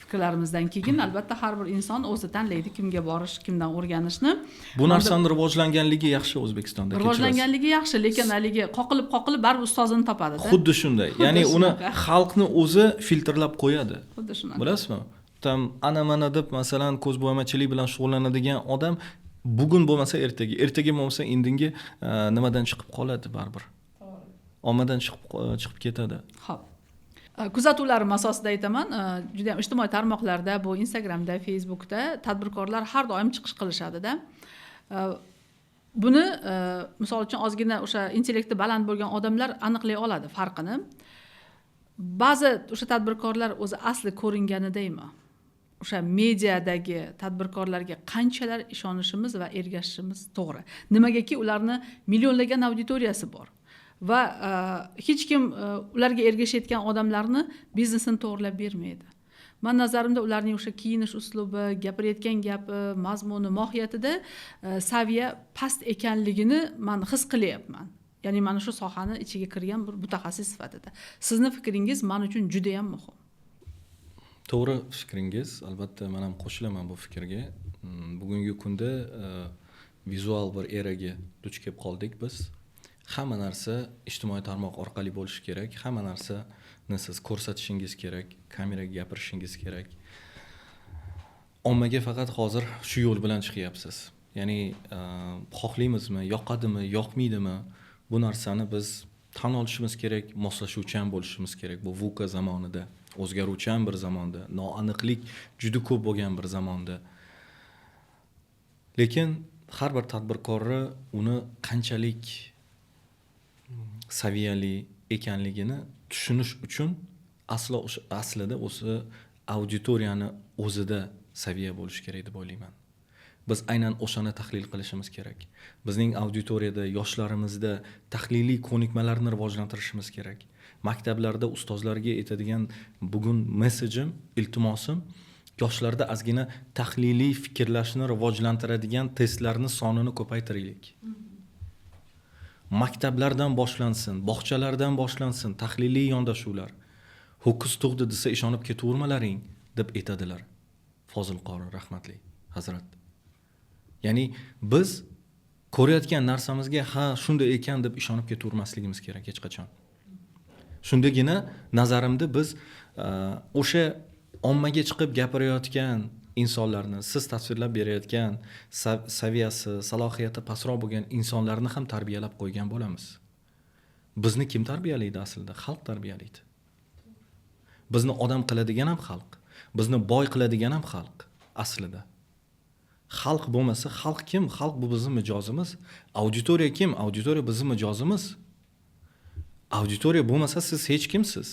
fikrlarimizdan keyin albatta har bir inson o'zi tanlaydi kimga borish, kimdan o'rganishni. Bu narsani rivojlanganligi yaxshi O'zbekistonda. Rivojlanganligi yaxshi, lekin haligi qoqilib baribir ustozini topadi-da. Xuddi shunday. Ya'ni uni xalqni o'zi filtrlab qo'yadi. Xuddi shunaqa. Bilasizmi? Tam ana-mana deb masalan ko'zbo'yamachilik bilan shug'ullanadigan odam bugun bo'lmasa ertaga bo'lmasa indingi nimadan chiqib qoladi baribir. Ommadan chiqib ketadi. Xo'p. Kuzatuvlarim asosida aytaman, juda ham ijtimoiy tarmoqlarda, bu Instagramda, Facebookda tadbirkorlar har doim chiqish qilishadi-da. Buni misol uchun ozgina o'sha intellekti baland bo'lgan odamlar aniqlay oladi farqini. Ba'zi o'sha tadbirkorlar o'zi asli ko'ringanidaymi? O'sha mediadagi tadbirkorlarga qanchalar ishonishimiz va ergashishimiz to'g'ri. Nimagaki ularni millionlagan auditoriyasi bor. Va hech kim ularga ergashayotgan odamlarni biznesini to'g'rilab bermaydi. Men nazarimda ularning o'sha kiyinish uslubi, gapirayotgan gapi, mazmuni, mohiyatida saviya past ekanligini men his qilyapman. Ya'ni mana shu sohani ichiga kirgan bir mutaxassis sifatida. Sizning fikringiz men uchun juda ham muhim. To'g'ri fikringiz, albatta men ham qo'shilaman bu fikrga. Bugungi kunda vizual bir eraga duch kelib qoldik biz. Hamma narsa ijtimoiy tarmoq orqali bo'lishi kerak. Hamma narsani siz ko'rsatishingiz kerak, kameraga gapirishingiz kerak. Ommaga faqat hozir shu yo'l bilan chiqyapsiz. Ya'ni xohlaymizmi, yoqadimi, yoqmaydimi? Bu narsani biz tan olishimiz kerak, moslashuvchan bo'lishimiz kerak. Bu VUCA zamonida, o'zgaruvchan bir zamonda, noaniqlik juda ko'p bo'lgan bir zamonda. Lekin har bir tadbirkorni uni qanchalik saviyali ekanligini tushunish uchun aslida o'sha auditoriyani o'zida saviya bo'lish kerak deb o'ylayman. Biz aynan o'shani tahlil qilishimiz kerak. Bizning auditoriyada, yoshlarimizda tahliliy ko'nikmalarni rivojlantirishimiz kerak. Maktablarda ustozlarga aytadigan bugun mesajim, iltimosim, yoshlarda ozgina tahliliy fikrlashni rivojlantiradigan testlarning sonini ko'paytiraylik. Maktablardan boshlansin, bog'chalardan boshlansin tahliliy yondashuvlar. Ho'kiz tug'di desa ishonib ketavermalaring deb aytadilar. Fozil qori rahmatli hazrat. Ya'ni biz ko'rayotgan narsamizga ha shunday ekan deb ishonib ketavermasligimiz kerak hech qachon. Shundagina nazarimda biz o'sha ommaga chiqib gapirayotgan insonlarni, siz tasvirlab berayotgan saviyasi, salohiyati pastroq bo'lgan insonlarni ham tarbiyalab qo'ygan bo'lamiz. Bizni kim tarbiyalaydi aslida? Xalq tarbiyalaydi. Bizni odam qiladigan ham xalq, bizni boy qiladigan ham xalq aslida. Xalq bo'lmasa, xalq kim? Xalq bu bizning mijozimiz. Auditoriya kim? Auditoriya bizning mijozimiz. Auditoriya bo'lmasa siz hech kimsiz.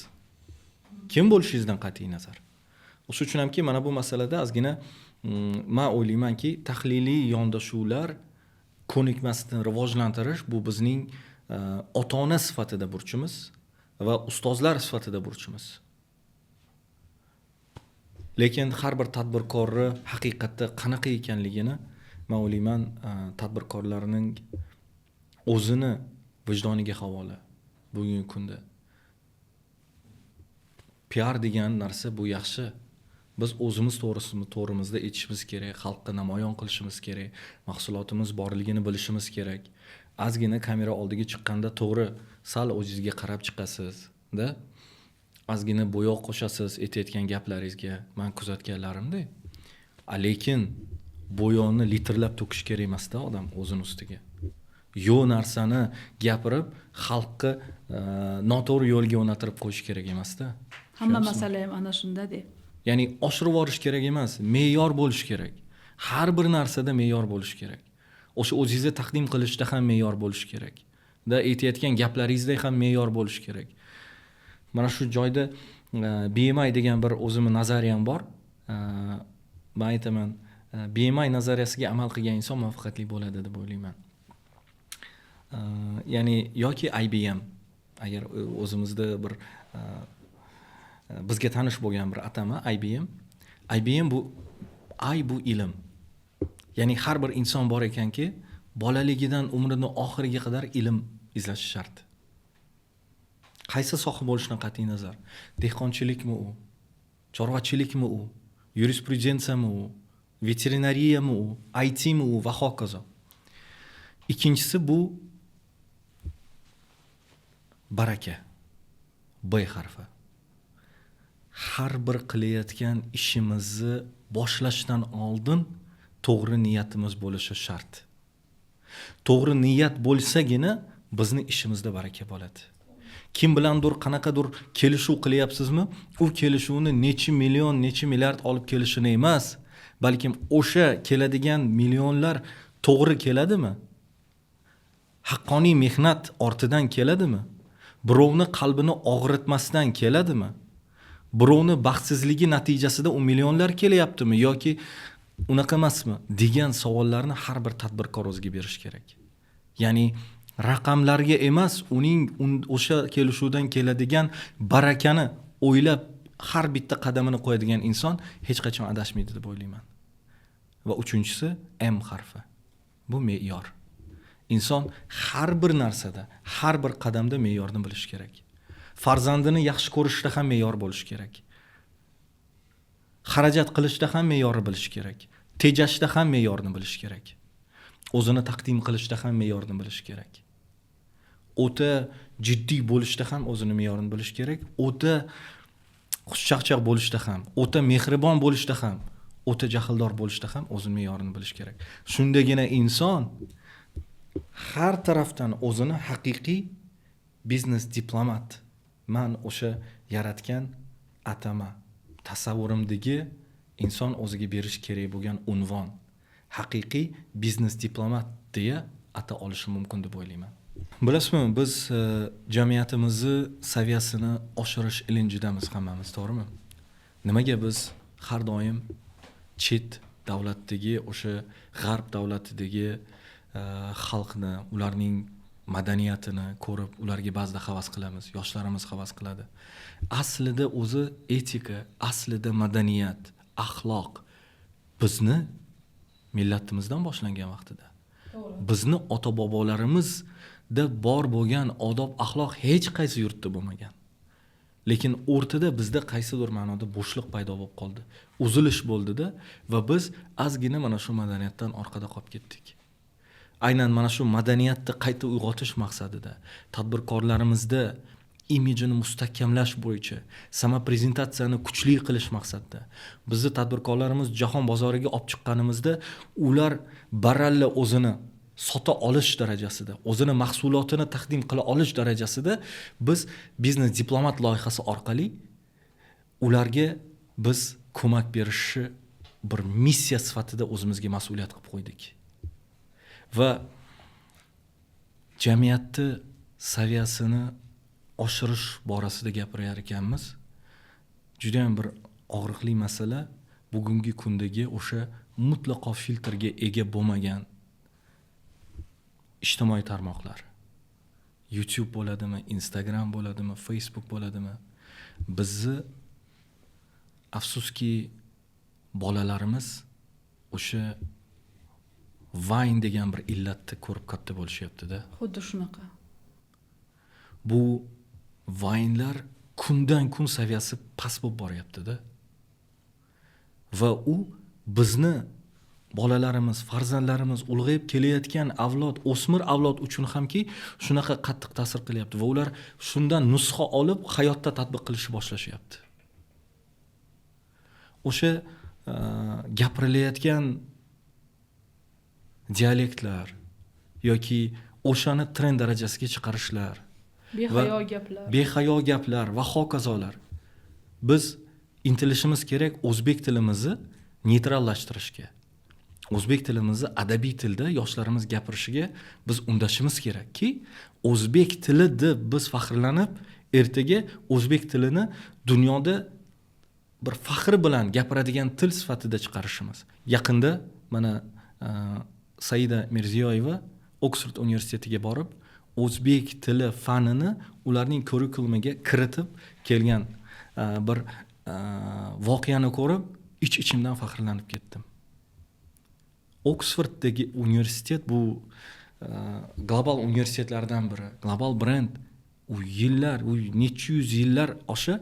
Kim bo'lishingizdan qat'iy nazar. O'sha uchun hamki mana bu masalada ozgina men o'ylaymanki, tahliliy yondashuvlar ko'nikmasini rivojlantirish bu bizning ota-ona sifatida burchimiz va ustozlar sifatida burchimiz. lekin har bir tadbirkorni haqiqatda qanaqa ekanligini men o'ylayman tadbirkorlarning o'zini vijdoniga havola bugungi kunda. PR degan narsa bu yaxshi. Biz o'zimiz to'g'rimizda aytishimiz kerak, xalqqa namoyon qilishimiz kerak, mahsulotimiz borligini bilishimiz kerak. Azgina kamera oldiga chiqqanda to'g'ri sal o'zingizga qarab chiqasiz-da. Azgina bo'yoq qo'shasiz aytayotgan gaplaringizga, men kuzatganlarimda. Lekin bo'yoqni litrlab to'kish kerak emas-da odam o'zini ustiga. Yo narsani gapirib, xalqqa noto'g'ri yo'lga yo'naltirib qo'yish kerak emas-da. Hamma masala ham ana shunda deb. Ya'ni oshirib yorish kerak emas, me'yor bo'lish kerak. Har bir narsada me'yor bo'lish kerak. O'sha o'zingizni taqdim qilishda ham me'yor bo'lish kerak. Da aytayotgan gaplaringizda ham me'yor bo'lish kerak. Mana shu joyda BMI degan bir o'zimning nazariyam bor. Men aytaman, BMI nazariyasiga amal qilgan inson muvaffaqiyatli bo'ladi deb o'ylayman. Ya'ni yoki IBM, agar o'zimizda bir bizga tanish bo'lgan bir atama IBM bu ilm. Ya'ni har bir inson bor ekanki, bolaligidan umrining oxiriga qadar ilm izlashi shart. Qaysi soha bo'lishidan qat'iy nazar, dehqonchilikmi u, chorvachilikmi u, yurisprudensiyami u, veterinariyami u, ITmi u va hokazo. Ikkinchisi bu baraka. B harfi. Har bir qilayotgan ishimizni boshlashdan oldin to'g'ri niyatimiz bo'lishi shart. To'g'ri niyat bo'lsagina bizni ishimizda baraka bo'ladi. Kim bilandir qanaqadir kelishuv qilyapsizmi? U kelishuvni necha million, necha milliard olib kelishini emas, balkim o'sha keladigan millionlar to'g'ri keladimi? Haqqoniy mehnat ortidan keladimi? Birovni qalbini og'ritmasdan keladimi? Birovni baxtsizligi natijasida u millionlar kelyaptimi yoki unaqa emasmi degan savollarni har bir tadbirkor o'ziga berish kerak. Ya'ni raqamlarga emas, uning o'sha kelishuvdan keladigan barakani o'ylab har bitta qadamini qo'yadigan inson hech qachon adashmaydi deb o'ylayman. Va uchinchisi M harfi. Bu me'yor. Inson har bir narsada, har bir qadamda me'yorni bilish kerak. Farzandini yaxshi ko'rishda ham me'yor bo'lish kerak. Xarajat qilishda ham me'yorni bilish kerak. Tejashda ham me'yorni bilish kerak. O'zini taqdim qilishda ham me'yorni bilish kerak. O'ta jiddiy bo'lishda ham o'zini me'yorini bilish kerak. O'ta xushchaqchaq bo'lishda ham, o'ta mehribon bo'lishda ham, o'ta jahldor bo'lishda ham o'zini me'yorini bilish kerak. Shundagina inson har tarafdan o'zini haqiqiy biznes diplomat, men o'sha yaratgan atama, tasavvurimdagi inson o'ziga berish kerak bo'lgan unvon, haqiqiy biznes diplomat deya ata olishi mumkin deb o'ylayman. Bilasizmi, biz jamiyatimizni saviyasini oshirish ilinjidamiz hammamiz, to'g'rimi? Nimaga biz har doim chet davlatdagi, o'sha g'arb davlatidagi xalqni, ularning madaniyatini ko'rib, ularga ba'zida havas qilamiz, yoshlarimiz havas qiladi. Aslida o'zi etika, aslida madaniyat, axloq bizni millatimizdan boshlangan vaqtida. Bizni ota-bobolarimizda bor bo'lgan odob, axloq hech qaysi yurtda bo'lmagan. Lekin o'rtada bizda qaysidir ma'noda bo'shliq paydo bo'lib qoldi. Uzilish bo'ldi-da va biz ozgina mana shu madaniyatdan orqada qolib ketdik. Aynan mana shu madaniyatni qayta uyg'otish maqsadida tadbirkorlarimizda imijini mustahkamlash bo'yicha samoprezentatsiyani kuchli qilish maqsadida bizni tadbirkorlarimiz jahon bozoriga olib chiqqanimizda ular baralla o'zini sota olish darajasida, o'zini mahsulotini taqdim qila olish darajasida biz biznes diplomat loyihasi orqali ularga biz ko'mak berishni bir missiya sifatida o'zimizga mas'uliyat qilib qo'ydik. Va jamiyatni saviyasini oshirish borasida gapirar ekanmiz. Juda ham bir og'riqli masala bugungi kundagi o'sha mutlaqo filtrga ega bo'lmagan ijtimoiy tarmoqlar. YouTube bo'ladimi, Instagram bo'ladimi, Facebook bo'ladimi? Bizni afsuski bolalarimiz o'sha Vine degan bir illatni ko'rib katta bo'lishyapti-da. Xuddi shunaqa. Bu Vine'lar kundan kun saviyasi past bo'lib boryapti-da. Va u bizni bolalarimiz, farzandlarimiz ulg'ayib kelayotgan avlod, o'smir avlod uchun hamki shunaqa qattiq ta'sir qilyapti va ular shundan nusxa olib hayotda tatbiq qilishni boshlashyapti. O'sha gapirilayotgan dialektlar yoki o'shani trend darajasiga chiqarishlar, behayo gaplar va hokazolar. Biz intilishimiz kerak o'zbek tilimizni neytrallashtirishga. O'zbek tilimizni adabiy tilda yoshlarimiz gapirishiga biz undashimiz kerakki, o'zbek tili deb biz faxrlanib, ertaga o'zbek tilini dunyoda bir faxr bilan gapiradigan til sifatida chiqarishimiz. Yaqinda mana Saida Mirziyoyeva Oksford universitetiga borib, o'zbek tili fanini ularning kurrikulumiga kiritib kelgan bir voqeani ko'rib, ichimdan faxrlanib ketdim. Oksforddagi universitet bu global universitetlardan biri, global brend. U yillar, u necha yuz yillar osha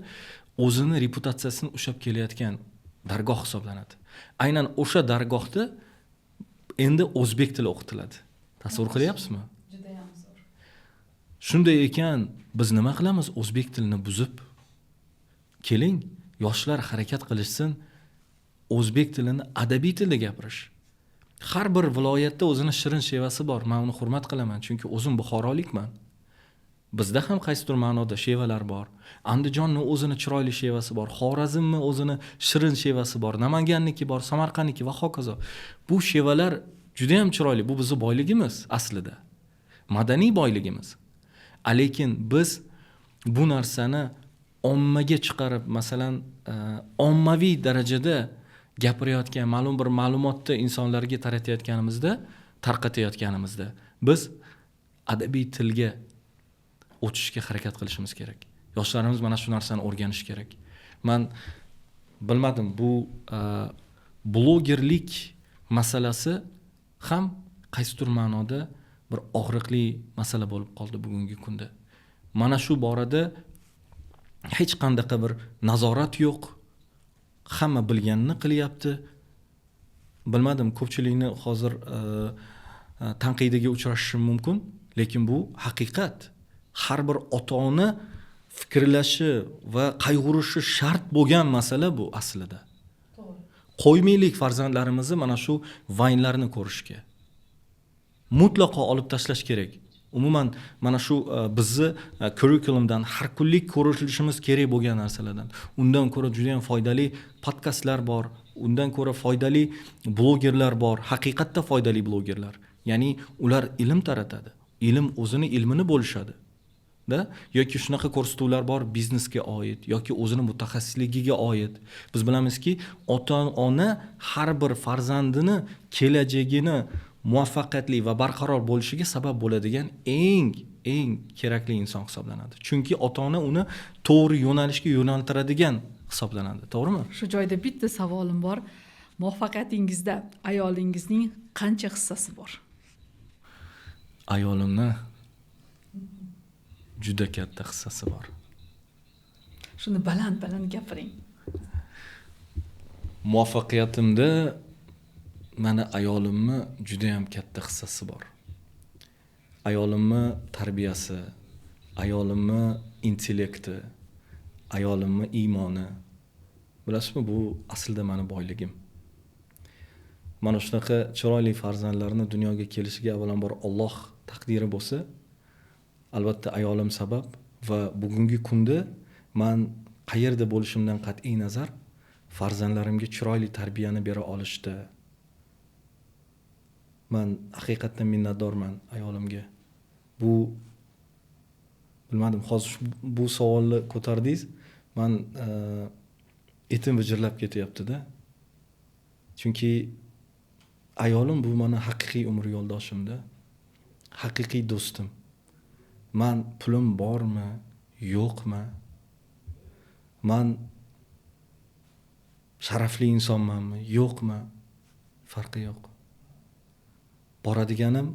o'zini reputatsiyasini ushlab kelayotgan dargoh hisoblanadi. Aynan o'sha dargohda endi o'zbek tili o'qitiladi. Tasavvur qilyapsizmi? Juda ham zo'r. Shunday ekan, biz nima qilamiz? O'zbek tilini buzib, keling, yoshlar harakat qilishsin, o'zbek tilini adabiy tilda gapirish. Har bir viloyatda o'zini shirin shevasi bor. Men uni hurmat qilaman, chunki o'zim buxorolikman. Bizda ham qaysidir ma'noda shevalar bor. Andijonning o'zini chiroyli shevasi bor. Xorazmni o'zini shirin shevasi bor. Namanganniki bor, Samarqandniki va hokazo. Bu shevalar juda ham chiroyli. Bu bizning boyligimiz aslida. Madaniy boyligimiz. Lekin biz bu narsani ommaga chiqarib, masalan, ommaviy darajada gapirayotgan ma'lum bir ma'lumotni insonlarga tarqatayotganimizda biz adabiy tilga o'tishga harakat qilishimiz kerak. Yoshlarimiz mana shu narsani o'rganish kerak. Men bilmadim, bu blogerlik masalasi ham qaysidir ma'noda bir og'riqli masala bo'lib qoldi bugungi kunda. Mana shu borada hech qanday bir nazorat yo'q. Hamma bilganini qilyapti. Bilmadim, ko'pchilikni hozir tanqidiga uchrashishim mumkin, lekin bu haqiqat. Har bir ota-ona fikrlashi va qayg'urishi shart bo'lgan masala bu aslida. To'g'ri. Qo'ymaylik farzandlarimizni mana shu vaynlarni ko'rishga. Mutlaqo olib tashlash kerak. Umuman mana shu bizni kurrikulumdan har kunlik ko'rishimiz kerak bo'lgan narsalardan. Undan ko'ra juda ham foydali podkastlar bor, undan ko'ra foydali blogerlar bor, haqiqatda foydali blogerlar. Ya'ni ular ilm taratadi. Ilm o'zini ilmini bo'lishadi. Da yoki shunaqa ko'rsatuvlar bor biznesga oid yoki o'zini mutaxassisligiga oid. Biz bilamizki, ota-ona har bir farzandini kelajagini muvaffaqiyatli va barqaror bo'lishiga sabab bo'ladigan eng kerakli inson hisoblanadi. Chunki ota-ona uni to'g'ri yo'nalishga yo'naltiradigan hisoblanadi. To'g'rimi? Shu joyda bitta savolim bor. Muvaffaqiyatingizda ayolingizning qancha hissasi bor? Ayolimni juda katta hissasi bor. Shuni baland-baland gapiring. Muvaffaqiyatimda mana ayolimni juda ham katta hissasi bor. Ayolimni tarbiyasi, ayolimni intellekti, ayolimni iymoni. Bilasizmi, bu aslida meni boyligim. Mana shunaqa chiroyli farzandlarni dunyoga kelishiga avvalambor Alloh taqdiri bo'lsa, albatta ayolim sabab va bugungi kunda men qayerda bo'lishimdan qat'iy nazar farzandlarimga chiroyli tarbiyani bera olishda men haqiqatan minnatdorman ayolimga. Bu bilmadim, hozir bu savolni ko'tardingiz, men etim vijirlab ketyapti-da. Chunki ayolim bu meni haqiqiy umr yo'ldoshimda, haqiqiy do'stim. Men pulim bormi, yo'qmi? Men sharafli insonmanmi, yo'qmi, farqi yo'q. Boradiganim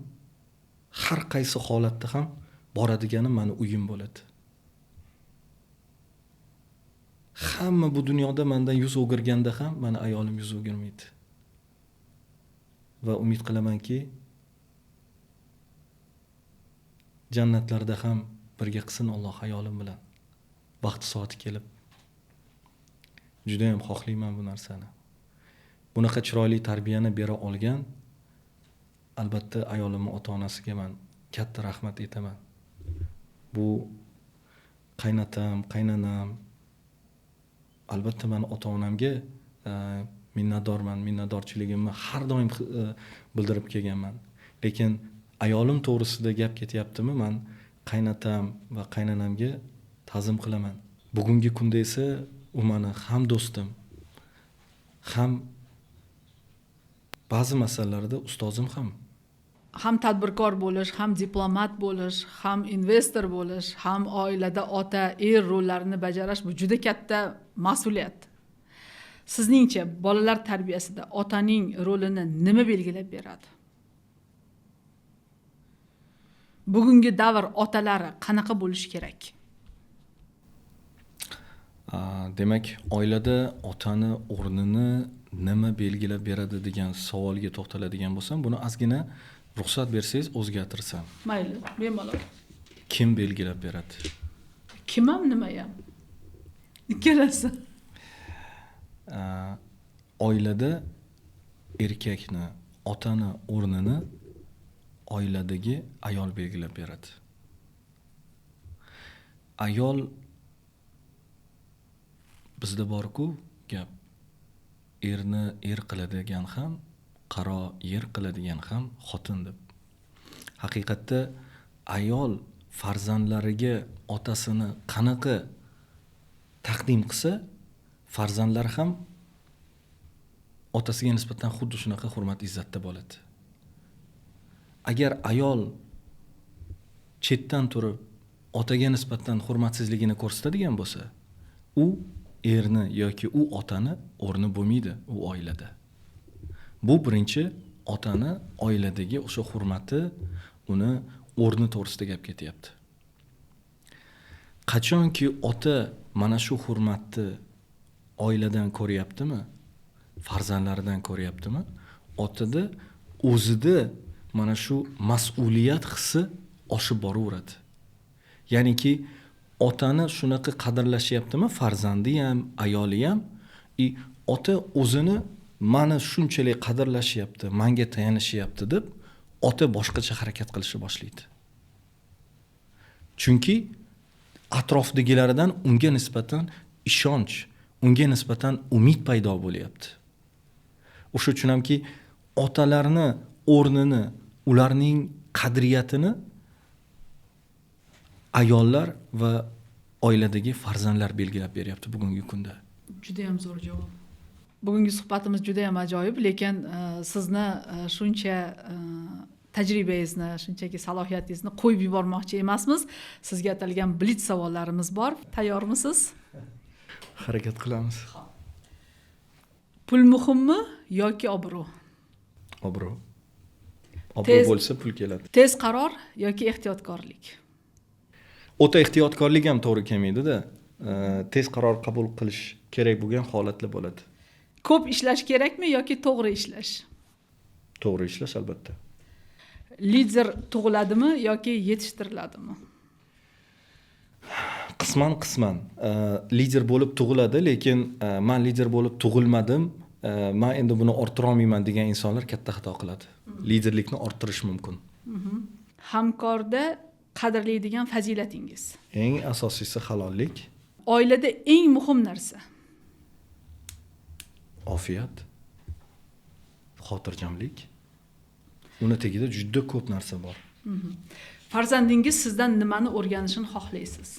har qaysi holatda ham boradiganim mani uyim bo'ladi. Hamma bu dunyoda mendan yuz o'girganda ham mani ayolim yuz o'girmaydi. Va umid qilamanki, jannatlarda ham birga qilsin Alloh ayolim bilan. Vaqti soati kelib. Juda ham xohlayman bu narsani. Bunaqa chiroyli tarbiyani bera olgan albatta ayolimning ota-onasiga men katta rahmat aytaman. Bu qaynatam, qaynanam, albatta men ota-onamga minnatdorman, minnatdorchiligimni har doim bildirib kelganman. Lekin ayolim to'g'risida gap ketyaptimi, men qaynatam va qaynanamga ta'zim qilaman. Bugungi kunda esa u meni ham do'stim, ham ba'zi masalalarda ustozim ham. Ham tadbirkor bo'lish, ham diplomat bo'lish, ham investor bo'lish, ham oilada ota, er rollarini bajarish bu juda katta mas'uliyat. Sizningcha bolalar tarbiyasida otaning rolini nima belgilab beradi? Bugungi davr otalari qanaqa bo'lishi kerak? Demak, oilada otani o'rnini nima belgilab beradi degan savolga to'xtaladigan bo'lsam, buni ozgina ruxsat bersangiz o'zgartirsam. Mayli, bemalol. Kim belgilab beradi? Kim ham nima ham? Ikkalasi. Oilada erkakni, otani o'rnini oiladagi ayol belgilab beradi. Ayol bizda bor-ku gap, erni er qiladigan ham, qaro yer qiladigan ham xotin deb. Haqiqatda ayol farzandlariga otasini qanaqa taqdim qilsa, farzandlar ham otasiga nisbatan xuddi shunaqa hurmat izzatda bo'ladi. Agar ayol chetdan turib otaga nisbatan hurmatsizligini ko'rsatadigan bo'lsa, u erni yoki u otani o'rni bo'lmaydi u oilada. Bu birinchi otani oiladagi o'sha hurmati, uni o'rni to'g'risida gap ketyapti. Qachonki ota mana shu hurmatni oiladan ko'ryaptimi, farzandlaridan ko'ryaptimi, otada o'zida mana shu mas'uliyat hissi oshib boraveradi. Ya'niki otani shunaqa qadrlashyaptimi, farzandi ham, ayoli ham, ota o'zini mani shunchalik qadrlashyapti, menga tayanishyapti deb ota boshqacha harakat qilishni boshlaydi. Chunki atrofdagilaridan unga nisbatan ishonch, unga nisbatan umid paydo bo'lyapti. O'sha uchun hamki otalarni o'rnini, ularning qadriyatini ayollar va oiladagi farzandlar belgilab beryapti bugungi kunda. Juda ham zo'r javob. Bugungi suhbatimiz juda ham ajoyib, lekin sizni shuncha tajribangizni, shunchaki salohiyatingizni qo'yib yubormoqchi emasmiz. Sizga atalgan blitz savollarimiz bor. Tayyormisiz? Harakat qilamiz. Pul muhimmi yoki obro'? Obro'. Obro' bo'lsa pul keladi. Tez qaror yoki ehtiyotkorlik? O'ta ehtiyotkorlik ham to'g'ri kelmaydi-da. Tez qaror qabul qilish kerak bo'lgan holatlar bo'ladi. Ko'p ishlash kerakmi yoki to'g'ri ishlash? To'g'ri ishlash albatta. Lider tug'iladimi yoki yetishtiriladimi? Qisman. Lider bo'lib tug'iladi, lekin men lider bo'lib tug'ilmadim, men endi buni orttira olmayman degan insonlar katta xato qiladi. Liderlikni orttirish mumkin. Hamkorda qadrlaydigan fazilatingiz? Eng asosiysi halollik. Oilada eng muhim narsa? Ofiyat, xotirjamlik. Uni tagida juda ko'p narsa bor. Farzandingiz sizdan nimani o'rganishini xohlaysiz?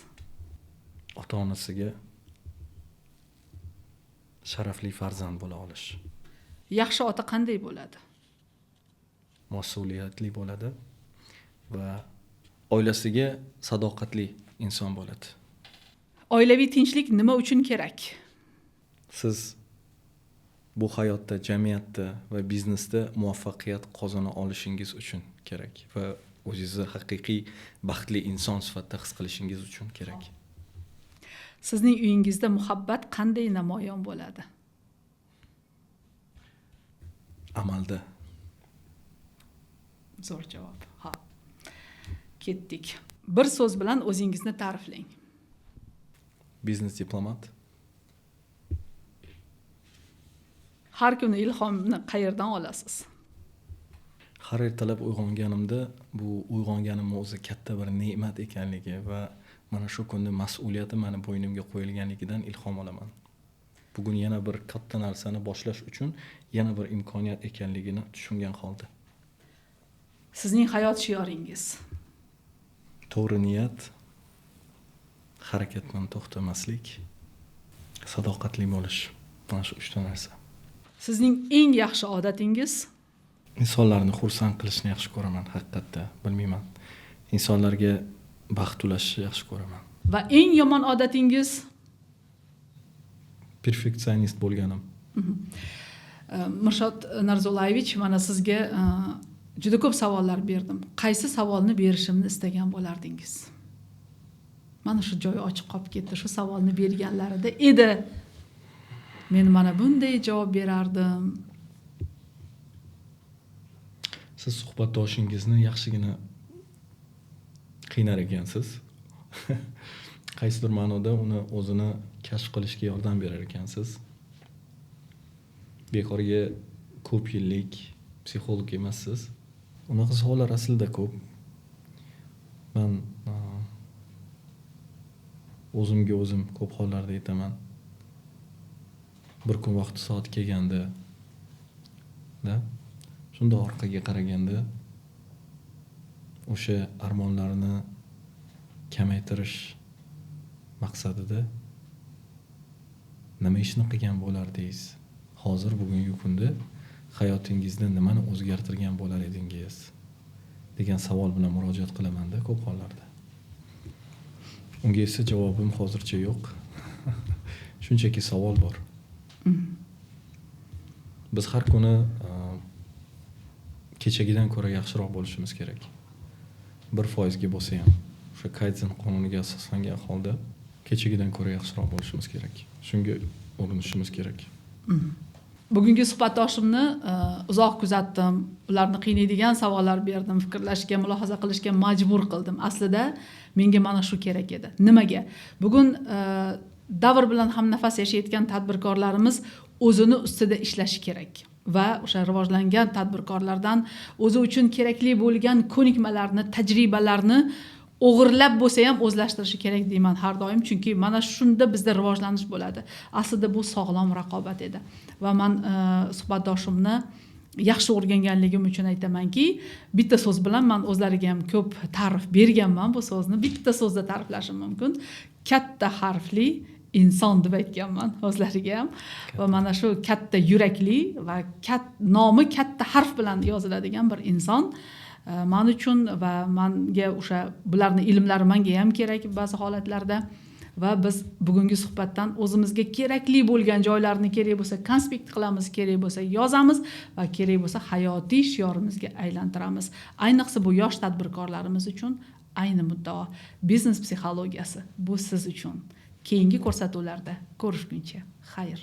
Ota-onasiga sharafli farzand bo'la olish. Yaxshi ota qanday bo'ladi? Mas'uliyatli bo'ladi va oilasiga sadoqatli inson bo'ladi. Oilaviy tinchlik nima uchun kerak? Siz bu hayotda, jamiyatda va biznesda muvaffaqiyat qozona olishingiz uchun kerak va o'zingizni haqiqiy baxtli inson sifatida his qilishingiz uchun kerak. Sizning uyingizda muhabbat qanday namoyon bo'ladi? Amalda. Zo'r javob. Ha. Ketdik. Bir so'z bilan o'zingizni ta'riflang. Biznes diplomat. Har kuni ilhomni qayerdan olasiz? Har ertalab uyg'onganimda bu uyg'onganim o'zi katta bir ne'mat ekanligi va mana shu kunning mas'uliyati meni bo'ynimga qo'yilganligidan ilhom olaman. Bugun yana bir katta narsani boshlash uchun yana bir imkoniyat ekanligini tushungan holda. Sizning hayot shioringiz? To'g'ri niyat, harakatdan to'xtamaslik, sadoqatli bo'lish. Mana shu 3 ta narsa. Sizning eng yaxshi odatingiz? Insonlarni xursand qilishni yaxshi ko'raman, haqiqatda, bilmayman. Insonlarga baxt ulashni yaxshi ko'raman. Va eng yomon odatingiz? Perfeksionist bo'lganim. Mirshod Narzulayevich, mana sizga juda ko'p savollar berdim. Qaysi savolni berishimni istagan bo'lardingiz? Mana shu joy ochiq qolib ketdi. Shu savolni berganlarida edi. Men mana bunday javob berardim. Siz suhbatdoshingizni yaxshigina qiynar ekansiz. Qaysidir ma'noda uni o'zini kashf qilishga yordam berar ekansiz. Bekorga ko'p yillik psixolog emassiz. Unaqa savollar aslida ko'p. Men o'zimga o'zim ko'p hollarda aytaman. Bir kun vaqti soat kelganda shunda orqaga qaraganda o'sha armonlarni kamaytirish maqsadida nima ishni qilgan bo'lardingiz? Hozir bugungi kunda hayotingizda nimani o'zgartirgan bo'lar edingiz? degan savol bilan murojaat qilaman-da ko'p hollarda. Unga esa javobim hozircha yo'q. Shunchaki savol bor. Biz har kuni kechagidan ko'ra yaxshiroq bo'lishimiz kerak. 1% ga bo'lsa ham o'sha Kaizen qonuniga asoslangan holda kechagidan ko'ra yaxshiroq bo'lishimiz kerak. Shunga urinishimiz kerak. Bugungi suhbatdoshimni uzoq kuzatdim. Ularni qiynaydigan savollar berdim, fikrlashga, mulohaza qilishga majbur qildim. Aslida menga mana shu kerak edi. Nimaga? Bugun davr bilan ham nafas yashayotgan tadbirkorlarimiz o'zini ustida ishlashi kerak. Va o'sha rivojlangan tadbirkorlardan o'zi uchun kerakli bo'lgan ko'nikmalarni, tajribalarni o'g'irlab bo'lsa ham o'zlashtirishi kerak deyman har doim, chunki mana shunda bizda rivojlanish bo'ladi. Aslida bu sog'lom raqobat edi. Va men suhbatdoshimni yaxshi o'rganganligim uchun aytamanki, bitta so'z bilan men o'zlariga ham ko'p ta'rif berganman. Bu so'zni bitta so'zda ta'riflashim mumkin. Katta harfli inson deb aytganman o'zlariga ham. Va mana shu katta yurakli va nomi katta harf bilan yoziladigan bir inson men uchun va menga o'sha bularning ilmlari menga ham kerak ba'zi holatlarda. Va biz bugungi suhbatdan o'zimizga kerakli bo'lgan joylarni kerak bo'lsa konspekt qilamiz, kerak bo'lsa yozamiz va kerak bo'lsa hayotiy shiorimizga aylantiramiz. Ayniqsa bu yosh tadbirkorlarimiz uchun ayni muddao. Biznes psixologiyasi bu siz uchun. Keyingi ko'rsatuvlarda ko'rishguncha xayr.